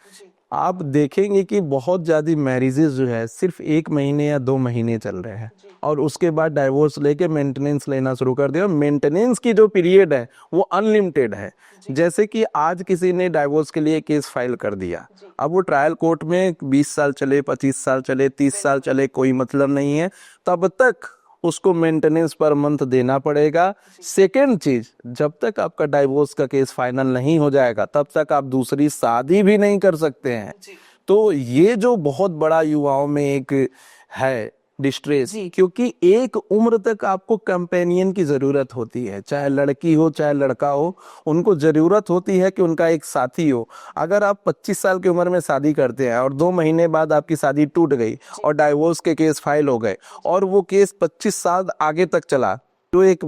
आप देखेंगे कि बहुत ज़्यादा मैरिजेस जो है सिर्फ 1 महीने या 2 महीने चल रहे हैं, और उसके बाद डाइवोर्स लेके मेंटेनेंस लेना शुरू कर दिया। मेंटेनेंस की जो पीरियड है वो अनलिमिटेड है। जैसे कि आज किसी ने डाइवोर्स के लिए केस फाइल कर दिया, अब वो ट्रायल कोर्ट में 20 साल चले, 25 साल चले, 30 साल चले, कोई मतलब नहीं है, तब तक उसको मेंटेनेंस पर मंथ देना पड़ेगा। सेकेंड चीज, जब तक आपका डाइवोर्स का केस फाइनल नहीं हो जाएगा तब तक आप दूसरी शादी भी नहीं कर सकते हैं। तो ये जो बहुत बड़ा युवाओं में एक है डिस्ट्रेस, क्योंकि एक उम्र तक आपको कंपेनियन की जरूरत होती है, चाहे लड़की हो चाहे लड़का हो, उनको जरूरत होती है कि उनका एक साथी हो। अगर आप 25 साल की उम्र में शादी करते हैं और 2 महीने बाद आपकी शादी टूट गई और डाइवोर्स के केस फाइल हो गए, और वो केस 25 साल आगे तक चला, तो एक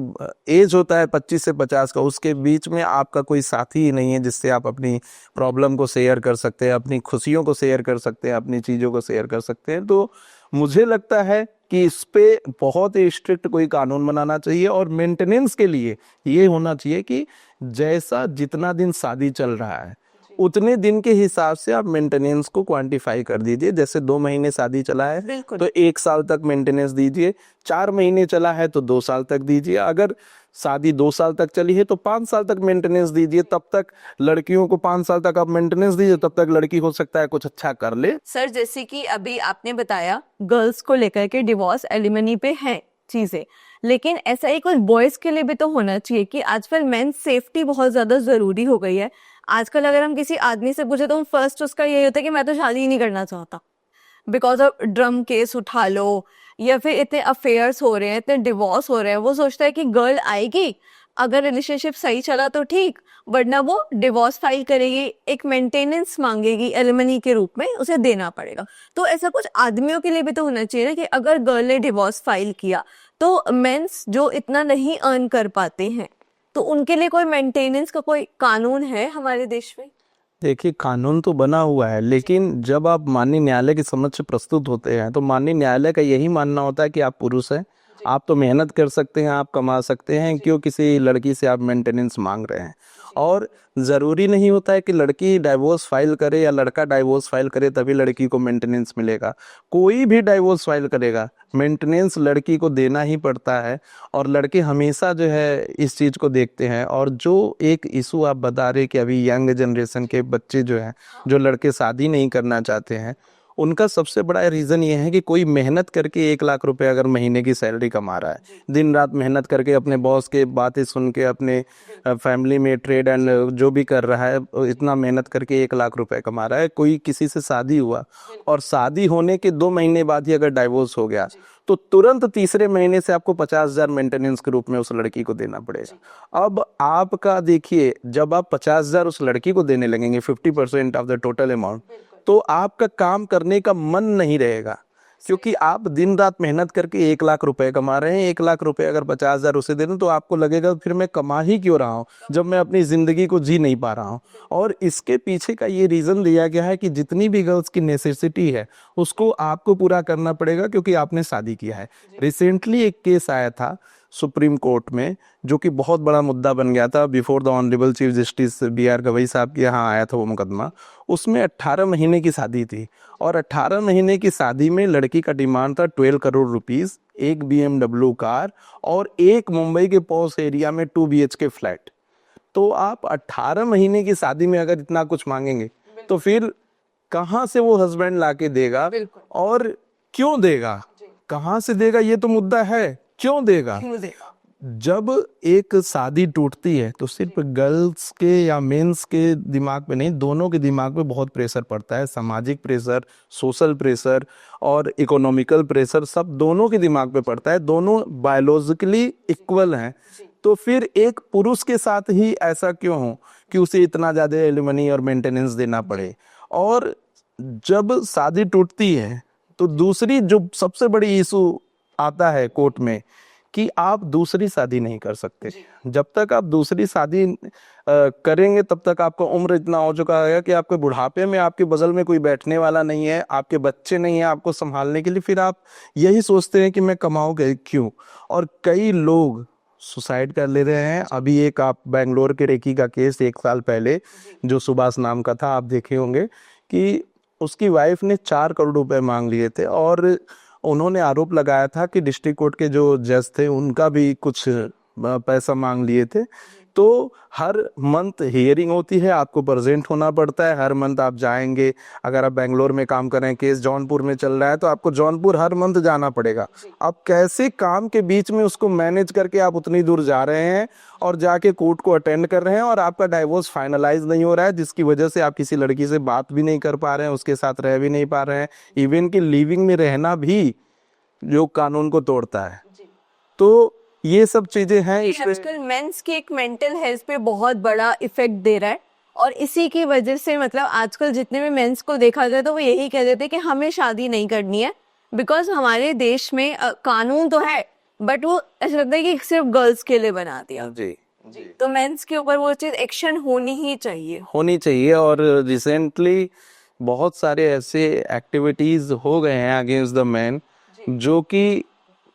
एज होता है 25 से 50 का, उसके बीच में आपका कोई साथी ही नहीं है जिससे आप अपनी प्रॉब्लम को शेयर कर सकते हैं, अपनी खुशियों को शेयर कर सकते हैं, अपनी चीज़ों को शेयर कर सकते हैं। तो मुझे लगता है कि इस पे बहुत ही स्ट्रिक्ट कोई कानून बनाना चाहिए, और मेंटेनेंस के लिए ये होना चाहिए कि जैसा जितना दिन शादी चल रहा है उतने दिन के हिसाब से आप मेंटेनेंस को क्वांटिफाई कर दीजिए। जैसे 2 महीने शादी चला है तो 1 साल तक मेंटेनेंस दीजिए, 4 महीने चला है तो 2 साल तक दीजिए, अगर शादी 2 साल तक चली है तो 5 साल तक मेंटेनेंस दीजिए। तब तक लड़कियों को 5 साल तक आप मेंटेनेंस दीजिए, तब तक लड़की हो सकता है कुछ अच्छा कर ले। सर, जैसे कि अभी आपने बताया गर्ल्स को लेकर के डिवोर्स, एलिमनी पे है चीजें, लेकिन ऐसा ही कुछ बॉयज के लिए भी तो होना चाहिए कि आजकल मेन सेफ्टी बहुत ज्यादा जरूरी हो गई है। आजकल अगर हम किसी आदमी से पूछे तो फर्स्ट उसका यही होता है कि मैं तो शादी ही नहीं करना चाहता, बिकॉज ऑफ ड्रम केस उठा लो, या फिर इतने अफेयर्स हो रहे हैं, इतने डिवोर्स हो रहे हैं। वो सोचता है कि गर्ल आएगी, अगर रिलेशनशिप सही चला तो ठीक, वरना वो डिवोर्स फाइल करेगी, एक मेंटेनेंस मांगेगी एलिमनी के रूप में, उसे देना पड़ेगा। तो ऐसा कुछ आदमियों के लिए भी तो होना चाहिए ना कि अगर गर्ल ने डिवोर्स फाइल किया तो मेंस जो इतना नहीं अर्न कर पाते हैं, तो उनके लिए कोई मेंटेनेंस का कोई कानून है हमारे देश में? देखिए, कानून तो बना हुआ है, लेकिन जब आप माननीय न्यायालय के समक्ष प्रस्तुत होते हैं तो माननीय न्यायालय का यही मानना होता है कि आप पुरुष हैं, आप तो मेहनत कर सकते हैं, आप कमा सकते हैं, क्यों किसी लड़की से आप मेंटेनेंस मांग रहे हैं। और ज़रूरी नहीं होता है कि लड़की डाइवोर्स फाइल करे या लड़का डाइवोर्स फाइल करे तभी लड़की को मेंटेनेंस मिलेगा। कोई भी डाइवोर्स फाइल करेगा, मेंटेनेंस लड़की को देना ही पड़ता है, और लड़के हमेशा जो है इस चीज़ को देखते हैं। और जो एक इशू आप बता रहे कि अभी यंग जनरेशन के बच्चे जो हैं, जो लड़के शादी नहीं करना चाहते हैं, उनका सबसे बड़ा रीज़न ये है कि कोई मेहनत करके 1 लाख रुपए अगर महीने की सैलरी कमा रहा है, दिन रात मेहनत करके अपने बॉस के बातें सुन के अपने फैमिली में ट्रेड एंड जो भी कर रहा है, इतना मेहनत करके 1 लाख रुपए कमा रहा है। कोई किसी से शादी हुआ और शादी होने के 2 महीने बाद ही अगर डाइवोर्स हो गया तो तुरंत तीसरे महीने से आपको 50,000 मेंटेनेंस के रूप में उस लड़की को देना पड़ेगा। अब आपका देखिए, जब आप 50,000 उस लड़की को देने लगेंगे 50% ऑफ द टोटल अमाउंट, तो आपका काम करने का मन नहीं रहेगा, क्योंकि आप दिन रात मेहनत करके 1 लाख रुपए कमा रहे हैं। 1 लाख रुपए अगर 50,000 उसे दे दूं तो आपको लगेगा फिर मैं कमा ही क्यों रहा हूं जब मैं अपनी जिंदगी को जी नहीं पा रहा हूं। और इसके पीछे का ये रीजन दिया गया है कि जितनी भी गर्ल्स की नेसेसिटी है उसको आपको पूरा करना पड़ेगा, क्योंकि आपने शादी किया है। रिसेंटली एक केस आया था सुप्रीम कोर्ट में, जो कि बहुत बड़ा मुद्दा बन गया था। Before the honourable chief justice BR Gavai साहब के यहाँ आया था वो मुकदमा। उसमें 18 महीने की शादी थी और 18 महीने की शादी में लड़की का डिमांड था 12 करोड़ रुपीस, एक BMW कार और एक मुंबई के पॉश एरिया में 2 BHK फ्लैट। तो आप 18 महीने की शादी में अगर इतना कुछ मांगेंगे तो फिर कहाँ से वो हस्बैंड लाके देगा और क्यों देगा, कहाँ से देगा, ये तो मुद्दा है। क्यों देगा? जब एक शादी टूटती है तो सिर्फ गर्ल्स के या मेंस के दिमाग पे नहीं, दोनों के दिमाग पे बहुत प्रेशर पड़ता है। सामाजिक प्रेशर, सोशल प्रेशर और इकोनॉमिकल प्रेशर, सब दोनों के दिमाग पे पड़ता है। दोनों बायोलॉजिकली इक्वल हैं। तो फिर एक पुरुष के साथ ही ऐसा क्यों हो कि उसे इतना ज्यादा एलिमनी और मेंटेनेंस देना पड़े। और जब शादी टूटती है तो दूसरी जो सबसे बड़ी इशू आता है कोर्ट में कि आप दूसरी शादी नहीं कर सकते। जब तक आप दूसरी शादी करेंगे तब तक आपका उम्र इतना हो चुका है कि आपके बुढ़ापे में आपके बगल में कोई बैठने वाला नहीं है, आपके बच्चे नहीं है आपको संभालने के लिए। फिर आप यही सोचते हैं कि मैं कमाऊंगा क्यों। और कई लोग सुसाइड कर ले रहे हैं। अभी एक आप बेंगलोर के रेकी का केस 1 साल पहले जो सुभाष नाम का था, आप देखे होंगे कि उसकी वाइफ ने 4 करोड़ रुपए मांग लिए थे और उन्होंने आरोप लगाया था कि डिस्ट्रिक्ट कोर्ट के जो जज थे उनका भी कुछ पैसा मांग लिए थे। तो हर मंथ हियरिंग होती है, आपको प्रेजेंट होना पड़ता है। हर मंथ आप जाएंगे। अगर आप बेंगलोर में काम कर रहे हैं, केस जौनपुर में चल रहा है, तो आपको जौनपुर हर मंथ जाना पड़ेगा। अब कैसे काम के बीच में उसको मैनेज करके आप उतनी दूर जा रहे हैं और जाके कोर्ट को अटेंड कर रहे हैं और आपका डाइवोर्स फाइनलाइज नहीं हो रहा है, जिसकी वजह से आप किसी लड़की से बात भी नहीं कर पा रहे हैं, उसके साथ रह भी नहीं पा रहे हैं। इवन कि लिविंग में रहना भी जो कानून को तोड़ता है। तो ये सब चीजें हैं। आजकल मेंस की एक मेंटल हेल्थ पे बहुत बड़ा इफेक्ट दे रहा है और इसी की वजह से मतलब आजकल जितने भी मेंस को देखा जाए तो वो यही कह देते हैं कि हमें शादी नहीं करनी है, बिकॉज हमारे देश में कानून तो है बट वो ऐसा लगता है कि सिर्फ गर्ल्स के लिए बना दिया। जी। तो मेंस के ऊपर वो चीज एक्शन होनी ही चाहिए। और रिसेंटली बहुत सारे ऐसे एक्टिविटीज हो गए हैं अगेंस्ट द मैन जो कि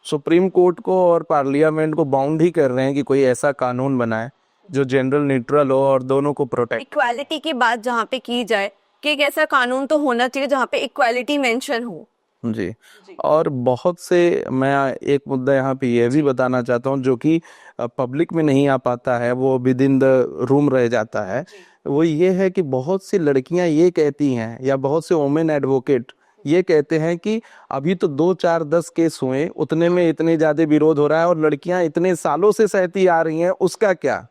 सुप्रीम कोर्ट को और पार्लियामेंट को बाउंड ही कर रहे हैं कि कोई ऐसा कानून बनाए जो जनरल न्यूट्रल हो और दोनों को प्रोटेक्ट। इक्वालिटी की बात जहाँ पे की जाए कि एक ऐसा कानून तो होना चाहिए जहाँ पे इक्वालिटी मेंशन हो। जी। और बहुत से, मैं एक मुद्दा यहाँ पे ये भी बताना चाहता हूँ जो कि पब्लिक में नहीं आ पाता है, वो विद इन द रूम रह जाता है। वो ये है कि बहुत सी लड़कियां ये कहती हैं या बहुत से वुमेन एडवोकेट ये कहते हैं कि अभी तो 2, 4, 10 केस हुए, उतने में इतने ज्यादा विरोध हो रहा है और लड़कियां इतने सालों से सहती आ रही हैं, उसका क्या।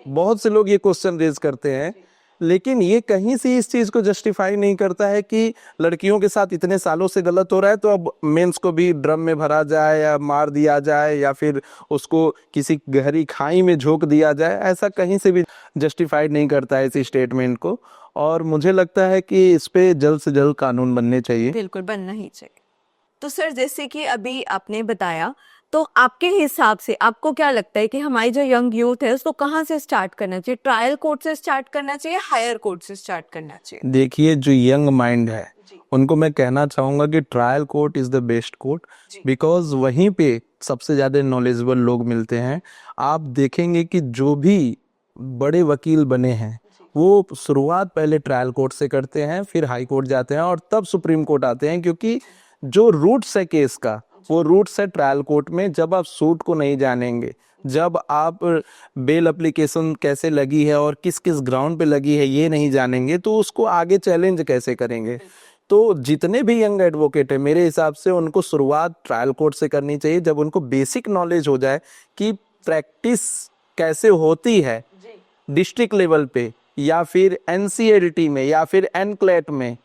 बहुत से लोग ये क्वेश्चन रेज करते हैं, लेकिन ये कहीं से इस चीज को जस्टिफाई नहीं करता है कि लड़कियों के साथ इतने सालों से गलत हो रहा है तो अब मेंस को भी ड्रम में भरा जाए या मार दिया जाए या फिर उसको किसी गहरी खाई में झोंक दिया जाए। ऐसा कहीं से भी जस्टिफाइड नहीं करता है इस स्टेटमेंट को। और मुझे लगता है कि इस पे जल्द से जल्द कानून बनने चाहिए। बिल्कुल बनना ही चाहिए। तो सर जैसे कि अभी आपने बताया, तो आपके हिसाब से आपको क्या लगता है कि हमारी जो यंग यूथ है उसको कहाँ से स्टार्ट करना चाहिए? ट्रायल कोर्ट से स्टार्ट करना चाहिए, हायर कोर्ट से स्टार्ट करना चाहिए? देखिए, जो यंग माइंड है उनको मैं कहना चाहूंगा कि trial court is the best court, because वहीं पे सबसे ज्यादा नॉलेजेबल लोग मिलते हैं। आप देखेंगे कि जो भी बड़े वकील बने हैं वो शुरुआत पहले ट्रायल कोर्ट से करते हैं, फिर हाई कोर्ट जाते हैं और तब सुप्रीम कोर्ट आते हैं, क्योंकि जो रूट्स है केस का वो रूट्स है ट्रायल कोर्ट में। जब आप सूट को नहीं जानेंगे, जब आप बेल एप्लीकेशन कैसे लगी है और किस किस ग्राउंड पे लगी है ये नहीं जानेंगे, तो उसको आगे चैलेंज कैसे करेंगे। तो जितने भी यंग एडवोकेट है मेरे हिसाब से उनको शुरुआत ट्रायल कोर्ट से करनी चाहिए। जब उनको बेसिक नॉलेज हो जाए कि प्रैक्टिस कैसे होती है डिस्ट्रिक्ट लेवल पे या फिर एनसीएलटी में या फिर एनक्लेट में,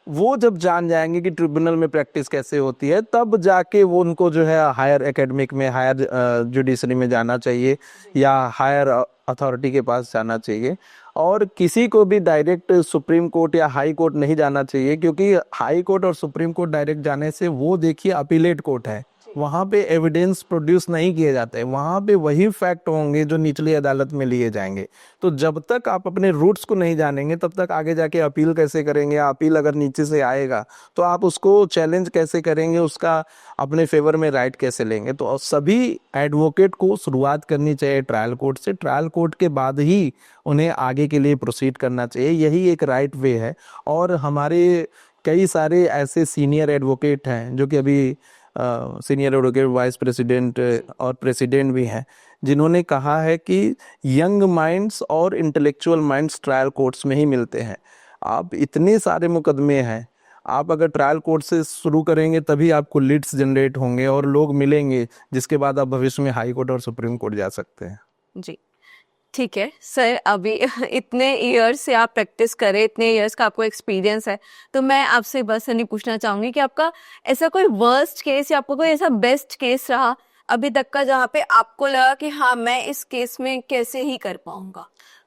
वो जब जान जाएंगे कि ट्रिब्यूनल में प्रैक्टिस कैसे होती है, तब जाके वो उनको जो है हायर एकेडमिक में, हायर जुडिशरी में जाना चाहिए या हायर अथॉरिटी के पास जाना चाहिए। और किसी को भी डायरेक्ट सुप्रीम कोर्ट या हाई कोर्ट नहीं जाना चाहिए, क्योंकि हाई कोर्ट और सुप्रीम कोर्ट डायरेक्ट जाने से वो देखिए अपीलेट कोर्ट है, वहाँ पे एविडेंस प्रोड्यूस नहीं किए जाते, वहाँ पे वही फैक्ट होंगे जो निचली अदालत में लिए जाएंगे। तो जब तक आप अपने रूट्स को नहीं जानेंगे तब तक आगे जाके अपील कैसे करेंगे, अपील अगर नीचे से आएगा तो आप उसको चैलेंज कैसे करेंगे, उसका अपने फेवर में राइट कैसे लेंगे। तो सभी एडवोकेट को शुरुआत करनी चाहिए ट्रायल कोर्ट से, ट्रायल कोर्ट के बाद ही उन्हें आगे के लिए प्रोसीड करना चाहिए, यही एक राइट वे है। और हमारे कई सारे ऐसे सीनियर एडवोकेट हैं जो कि अभी सीनियर एडवोकेट, वाइस प्रेसिडेंट और प्रेसिडेंट भी हैं, जिन्होंने कहा है कि यंग माइंड्स और इंटेलेक्चुअल माइंड्स ट्रायल कोर्ट्स में ही मिलते हैं। आप इतने सारे मुकदमे हैं, आप अगर ट्रायल कोर्ट से शुरू करेंगे तभी आपको लीड्स जनरेट होंगे और लोग मिलेंगे, जिसके बाद आप भविष्य में हाई कोर्ट और सुप्रीम कोर्ट जा सकते हैं। जी ठीक है सर, अभी इतने ईयर्स से आप प्रैक्टिस करें, इतने ईयर्स का आपको एक्सपीरियंस है, तो मैं आपसे बस नहीं पूछना चाहूँगी कि आपका ऐसा कोई वर्स्ट केस या आपको कोई ऐसा बेस्ट केस रहा अभी तक का जहाँ पे आपको लगा कि हाँ मैं इस केस में कैसे ही कर पाऊंगा?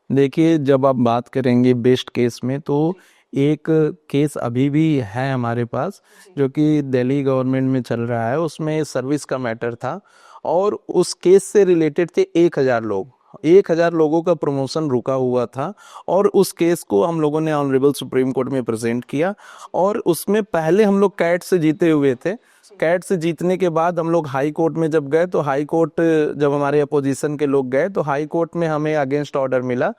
देखिए, जब आप बात करेंगे बेस्ट केस में, तो एक केस अभी भी है हमारे पास जो कि दिल्ली गवर्नमेंट में चल रहा है। उसमें सर्विस का मैटर था और उस केस से रिलेटेड थे 1000 लोग। 1000 लोगों का प्रमोशन रुका हुआ था और उस केस को हम लोगों ने ऑनरेबल सुप्रीम कोर्ट में प्रेजेंट किया। और उसमें पहले हम लोग कैट से जीते हुए थे। कैट से जीतने के बाद हम लोग हाई कोर्ट में जब गए तो हाई कोर्ट, जब हमारे अपोजिशन के लोग गए तो हाई कोर्ट में हमें अगेंस्ट ऑर्डर मिला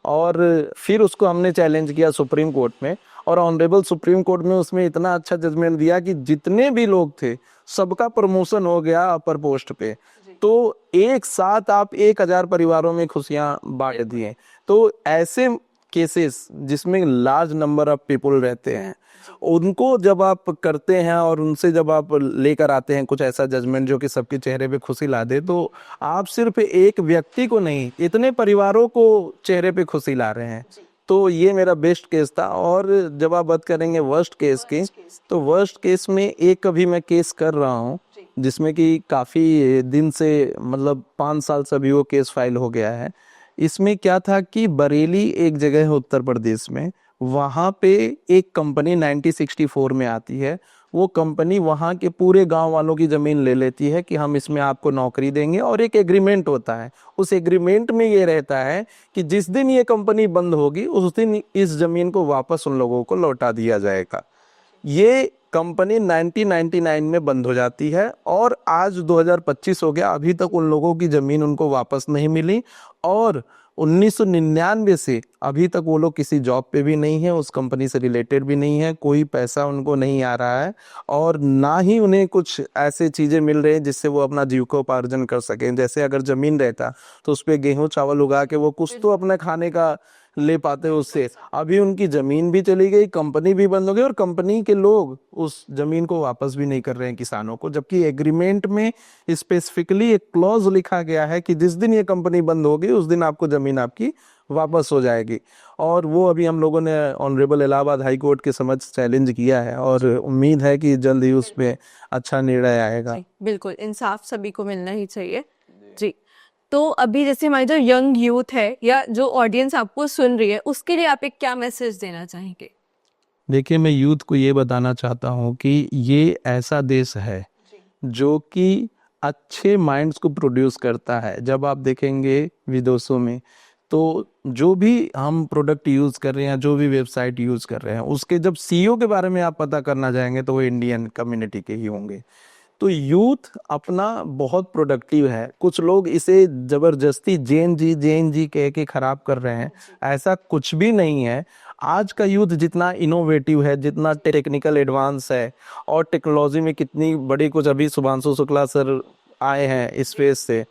और फिर उसको हमने चैलेंज किया सुप्रीम कोर्ट में। और ऑनरेबल सुप्रीम कोर्ट में उसमें इतना अच्छा जजमेंट दिया कि जितने भी लोग थे सबका प्रमोशन हो गया अपर पोस्ट पे। तो एक साथ आप 1000 परिवारों में खुशियां बांट दिए। तो ऐसे केसेस जिसमें लार्ज नंबर ऑफ पीपल रहते हैं, उनको जब आप करते हैं और उनसे जब आप लेकर आते हैं कुछ ऐसा जजमेंट जो कि सबके चेहरे पे खुशी ला दे, तो आप सिर्फ एक व्यक्ति को नहीं, इतने परिवारों को चेहरे पे खुशी ला रहे हैं। तो ये मेरा बेस्ट केस था। और जब आप बात करेंगे वर्स्ट केस की, तो वर्स्ट केस में एक अभी मैं केस कर रहा हूँ जिसमें कि काफ़ी दिन से, मतलब 5 साल से अभी वो केस फाइल हो गया है। इसमें क्या था कि बरेली एक जगह है उत्तर प्रदेश में, वहाँ पे एक कंपनी 1964 में आती है। वो कंपनी वहाँ के पूरे गांव वालों की ज़मीन ले लेती है कि हम इसमें आपको नौकरी देंगे, और एक एग्रीमेंट होता है। उस एग्रीमेंट में ये रहता है कि जिस दिन ये कंपनी बंद होगी उस दिन इस ज़मीन को वापस उन लोगों को लौटा दिया जाएगा। ये कंपनी 1999 में बंद हो जाती है और आज 2025 हो गया, अभी तक उन लोगों की ज़मीन उनको वापस नहीं मिली। और 1999 से अभी तक वो लोग किसी जॉब पे भी नहीं है, उस कंपनी से रिलेटेड भी नहीं है, कोई पैसा उनको नहीं आ रहा है और ना ही उन्हें कुछ ऐसे चीज़ें मिल रही हैं जिससे वो अपना जीविकोपार्जन कर सकें। जैसे अगर ज़मीन रहता तो उस पर गेहूँ चावल उगा के वो कुछ तो अपने खाने का ले पाते उससे। अभी उनकी ज़मीन भी चली गई, कंपनी भी बंद हो गई और कंपनी के लोग उस ज़मीन को वापस भी नहीं कर रहे हैं किसानों को, जबकि एग्रीमेंट में स्पेसिफिकली एक क्लॉज लिखा गया है कि जिस दिन ये कंपनी बंद होगी उस दिन आपको ज़मीन आपकी वापस हो जाएगी। और वो अभी हम लोगों ने ऑनरेबल इलाहाबाद हाई कोर्ट के समक्ष चैलेंज किया है और उम्मीद है कि जल्द ही उस पर अच्छा निर्णय आएगा। बिल्कुल, इंसाफ सभी को मिलना ही चाहिए जी। तो अभी जैसे हमारी जो यंग यूथ है या जो ऑडियंस आपको सुन रही है, उसके लिए आप एक क्या मैसेज देना चाहेंगे? देखिए, मैं यूथ को ये बताना चाहता हूँ कि ये ऐसा देश है जो कि अच्छे माइंड्स को प्रोड्यूस करता है। जब आप देखेंगे विदेशों में, तो जो भी हम प्रोडक्ट यूज़ कर रहे हैं, जो भी वेबसाइट यूज़ कर रहे हैं, उसके जब सीईओ के बारे में आप पता करना जाएंगे तो वो इंडियन कम्युनिटी के ही होंगे। तो यूथ अपना बहुत प्रोडक्टिव है। कुछ लोग इसे ज़बरदस्ती जेन जी कह के ख़राब कर रहे हैं, ऐसा कुछ भी नहीं है। आज का यूथ जितना इनोवेटिव है, जितना टेक्निकल एडवांस है और टेक्नोलॉजी में कितनी बड़ी, कुछ अभी शुभांशु शुक्ला सर आए हैं स्पेस से,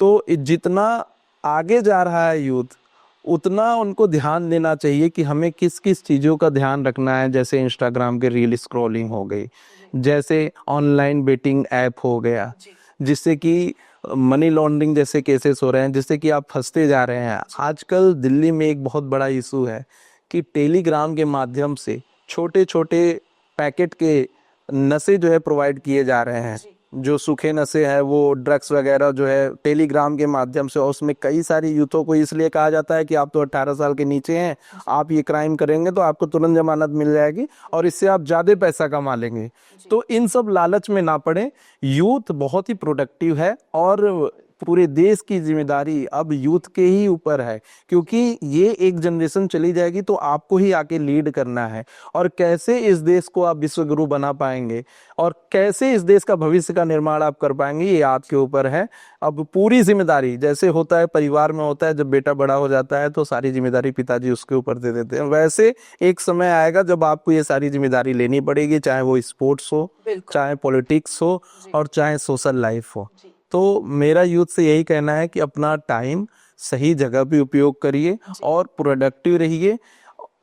तो जितना आगे जा रहा है यूथ उतना उनको ध्यान देना चाहिए कि हमें किस किस चीज़ों का ध्यान रखना है। जैसे इंस्टाग्राम के रील स्क्रॉलिंग हो गई, जैसे ऑनलाइन बेटिंग ऐप हो गया, जिससे कि मनी लॉन्ड्रिंग जैसे केसेस हो रहे हैं, जिससे कि आप फंसते जा रहे हैं। आजकल दिल्ली में एक बहुत बड़ा इशू है कि टेलीग्राम के माध्यम से छोटे छोटे पैकेट के नशे जो है प्रोवाइड किए जा रहे हैं। जो सूखे नशे हैं वो ड्रग्स वगैरह जो है टेलीग्राम के माध्यम से, और उसमें कई सारी यूथों को इसलिए कहा जाता है कि आप तो 18 साल के नीचे हैं, आप ये क्राइम करेंगे तो आपको तुरंत जमानत मिल जाएगी और इससे आप ज़्यादा पैसा कमा लेंगे। तो इन सब लालच में ना पड़े। यूथ बहुत ही प्रोडक्टिव है और पूरे देश की जिम्मेदारी अब यूथ के ही ऊपर है, क्योंकि ये एक जनरेशन चली जाएगी तो आपको ही आके लीड करना है। और कैसे इस देश को आप विश्वगुरु बना पाएंगे और कैसे इस देश का भविष्य का निर्माण आप कर पाएंगे, ये आपके ऊपर है। अब पूरी जिम्मेदारी जैसे होता है परिवार में होता है, जब बेटा बड़ा हो जाता है तो सारी जिम्मेदारी पिताजी उसके ऊपर दे देते हैं, वैसे एक समय आएगा जब आपको ये सारी जिम्मेदारी लेनी पड़ेगी, चाहे वो स्पोर्ट्स हो, चाहे पॉलिटिक्स हो और चाहे सोशल लाइफ हो। तो मेरा यूथ से यही कहना है कि अपना टाइम सही जगह पे उपयोग करिए और प्रोडक्टिव रहिए।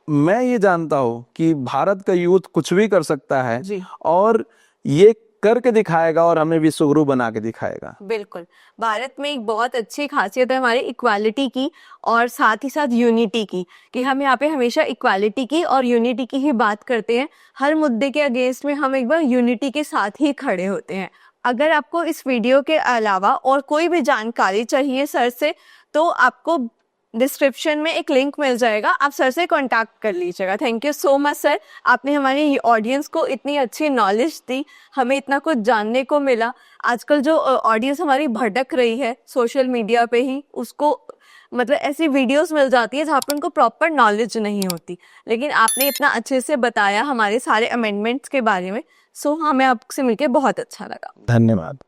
मैं ये जानता हूँ कि भारत का यूथ कुछ भी कर सकता है और ये करके दिखाएगा और हमें विश्वगुरु बना के दिखाएगा। बिल्कुल, भारत में एक बहुत अच्छी खासियत है हमारी इक्वालिटी की और साथ ही साथ यूनिटी की, कि हम यहाँ पे हमेशा इक्वालिटी की और यूनिटी की ही बात करते हैं। हर मुद्दे के अगेंस्ट में हम एक बार यूनिटी के साथ ही खड़े होते हैं। अगर आपको इस वीडियो के अलावा और कोई भी जानकारी चाहिए सर से, तो आपको डिस्क्रिप्शन में एक लिंक मिल जाएगा, आप सर से कांटेक्ट कर लीजिएगा। Thank you so much sir, आपने हमारी ऑडियंस को इतनी अच्छी नॉलेज दी, हमें इतना कुछ जानने को मिला। आजकल जो ऑडियंस हमारी भटक रही है सोशल मीडिया पे ही, उसको मतलब ऐसी वीडियोस मिल जाती है जहाँ पर उनको प्रॉपर नॉलेज नहीं होती, लेकिन आपने इतना अच्छे से बताया हमारे सारे अमेंडमेंट्स के बारे में। सो हमें आपसे मिलके बहुत अच्छा लगा। धन्यवाद।